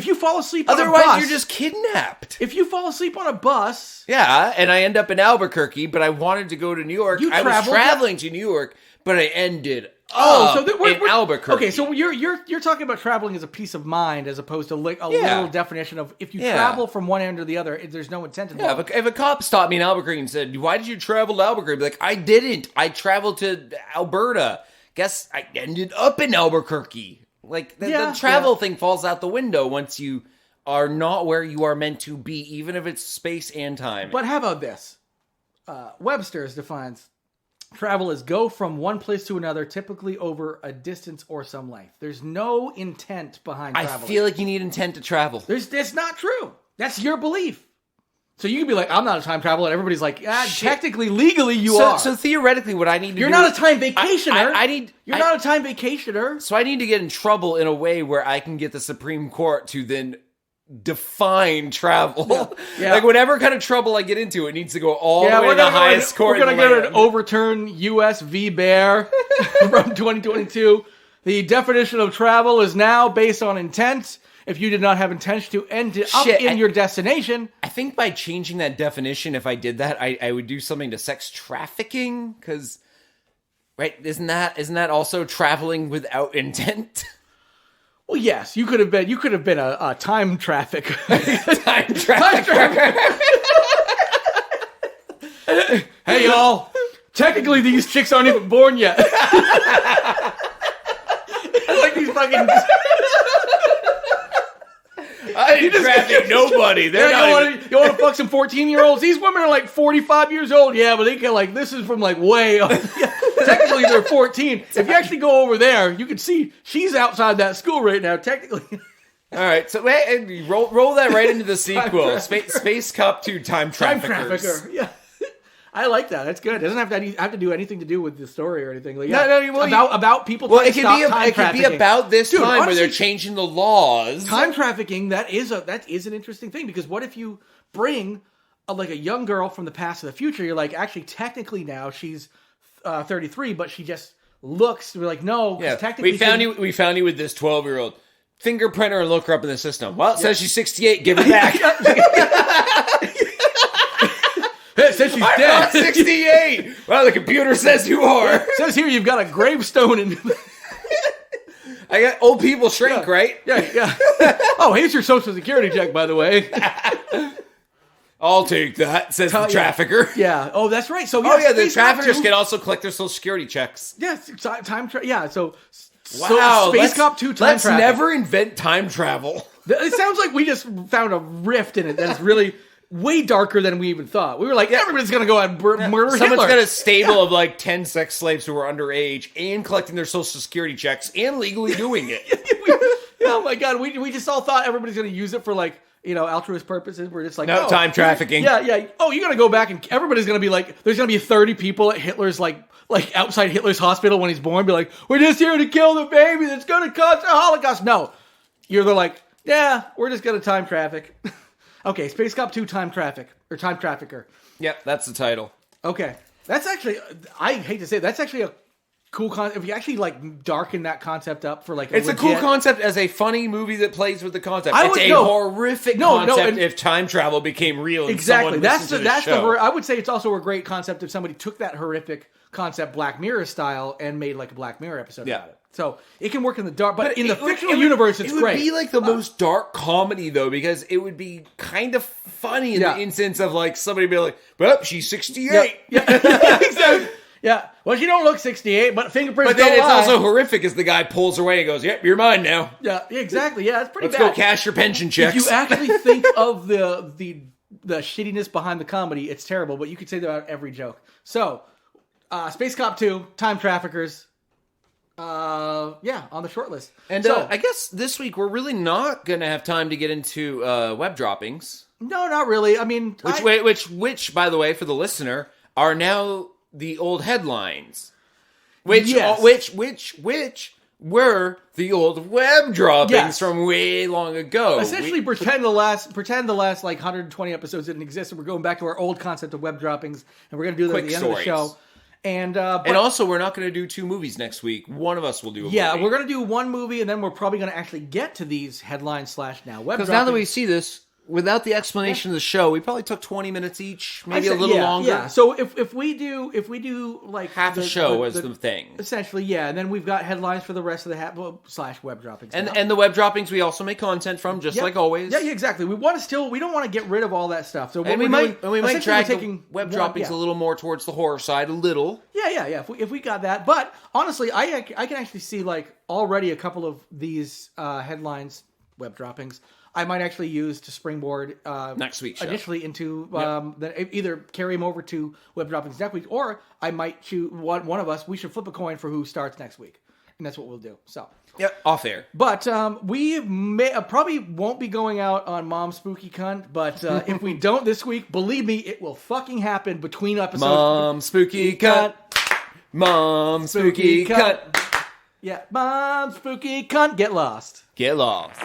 you fall asleep on Otherwise, a bus, you're just kidnapped. If you fall asleep on a bus, Yeah, and I end up in Albuquerque, but I wanted to go to New York. I was traveling to New York, but I ended up in Albuquerque. Okay, so you're talking about traveling as a peace of mind as opposed to like a literal definition of if you travel from one end to the other, there's no intent involved. Yeah, if a cop stopped me in Albuquerque and said, "Why did you travel to Albuquerque?" I'd be like, I didn't. I traveled to Alberta. guess I ended up in Albuquerque. Like, the travel thing falls out the window once you are not where you are meant to be, even if it's space and time. But how about this? Webster's defines travel as go from one place to another, typically over a distance or some length. There's no intent behind travel. I feel like you need intent to travel. That's not true. That's your belief. So you can be like, I'm not a time traveler, and everybody's like, technically, legally, you are. So theoretically, what I need to do... You're not a time vacationer. You're not a time vacationer. So I need to get in trouble in a way where I can get the Supreme Court to then define travel. Yeah. Like, whatever kind of trouble I get into, it needs to go all the way to the highest court. We're going to get an overturn U.S. v. Bear from 2022. The definition of travel is now based on intent. If you did not have intention to end up in your destination. I think by changing that definition, if I did that, I would do something to sex trafficking. Because, right, isn't that also traveling without intent? Well, yes, you could have been a time trafficker. Time trafficker. Hey, y'all. Technically, these chicks aren't even born yet. Like these fucking... I didn't traffic nobody. They're you want to fuck some 14-year-olds? These women are like 45 years old. Yeah, but they can like, this is from like way up. Technically, they're 14. If you actually go over there, you can see she's outside that school right now, technically. All right, so roll that right into the sequel. Spacecop 2 Time Traffickers. Time Trafficker, yeah. I like that. That's good. It doesn't have to do anything to do with the story or anything. Like, about people. Well, it could be about this time honestly, where they're changing the laws. Time trafficking. That is an interesting thing because what if you bring a young girl from the past to the future? You're like, actually, technically now she's 33, but she just looks. We're like, no, technically we found you with this 12-year-old. Fingerprint her and look her up in the system. Well, it says she's 68. Give her back. It says she's dead. I'm not 68. Well, the computer says you are. It says here you've got a gravestone in. I got old people shrink, right? Yeah. Oh, here's your social security check, by the way. I'll take that, says the trafficker. Yeah. Oh, that's right. So the traffickers can also collect their social security checks. Yes, yeah. So wow, Spacecop 2 time let's travel. never invent time travel. It sounds like we just found a rift in it that is really way darker than we even thought. We were like, everybody's going to go out and murder Hitler. Someone's got a stable of like 10 sex slaves who are underage and collecting their social security checks and legally doing it. Oh my God. We just all thought everybody's going to use it for like, altruist purposes. We're just like, no, time trafficking. Yeah. Oh, you're going to go back and everybody's going to be like, there's going to be 30 people at Hitler's like outside Hitler's hospital when he's born, be like, we're just here to kill the baby that's going to cause the Holocaust. No. They're like, yeah, we're just going to time traffic. Okay, Spacecop 2 Time Trafficker. Yep, that's the title. Okay. That's actually, I hate to say it, that's actually a cool concept. If you actually darken that concept up for it's a cool concept as a funny movie that plays with the concept. It's a horrific concept if time travel became real. Exactly. That's I would say it's also a great concept if somebody took that horrific concept Black Mirror style and made like a Black Mirror episode about it. So it can work in the dark, but in the fictional universe, it's great. It would be like the most dark comedy, though, because it would be kind of funny in the instance of like somebody be like, well, she's 68. Yeah. Exactly. Yeah. Well, she don't look 68, but fingerprints don't lie. But then it's also horrific as the guy pulls away and goes, yep, you're mine now. Yeah, exactly. Yeah, it's pretty bad. Let's go cash your pension checks. If you actually think of the shittiness behind the comedy, it's terrible, but you could say that about every joke. So, Spacecop 2, Time Traffickers, on the short list. And I guess this week we're really not going to have time to get into web droppings. No, not really. I mean, which by the way, for the listener, are now the old headlines. Which were the old web droppings from way long ago. Essentially, pretend the last like 120 episodes didn't exist, and we're going back to our old concept of web droppings, and we're going to do that at the end of the show. And also, we're not going to do 2 movies next week. One of us will do a movie. Yeah, we're going to do 1 movie, and then we're probably going to actually get to these headlines / now web droppings. Because now that we see this, without the explanation of the show, we probably took 20 minutes each, maybe a little longer. Yeah. So if we do like half a show as the thing, essentially, yeah. And then we've got headlines for the rest of the slash web droppings, and the web droppings we also make content from, just like always. Yeah, exactly. We don't want to get rid of all that stuff. So we might drag the web droppings a little more towards the horror side, a little. Yeah. If we got that, but honestly, I can actually see like already a couple of these headlines, web droppings, I might actually use to springboard next week initially into either carry them over to web droppings next week, or I might choose one of us. We should flip a coin for who starts next week, and that's what we'll do. So off air. But we probably won't be going out on Mom Spooky Cunt. But if we don't this week, believe me, it will fucking happen between episodes. Mom Spooky Cunt. Mom Spooky Cunt. Yeah, Mom Spooky Cunt. Get lost. Get lost.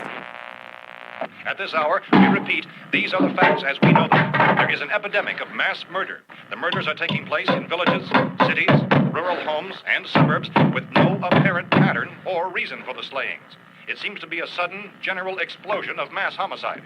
At this hour, we repeat, these are the facts as we know them. There is an epidemic of mass murder. The murders are taking place in villages, cities, rural homes, and suburbs with no apparent pattern or reason for the slayings. It seems to be a sudden, general explosion of mass homicide.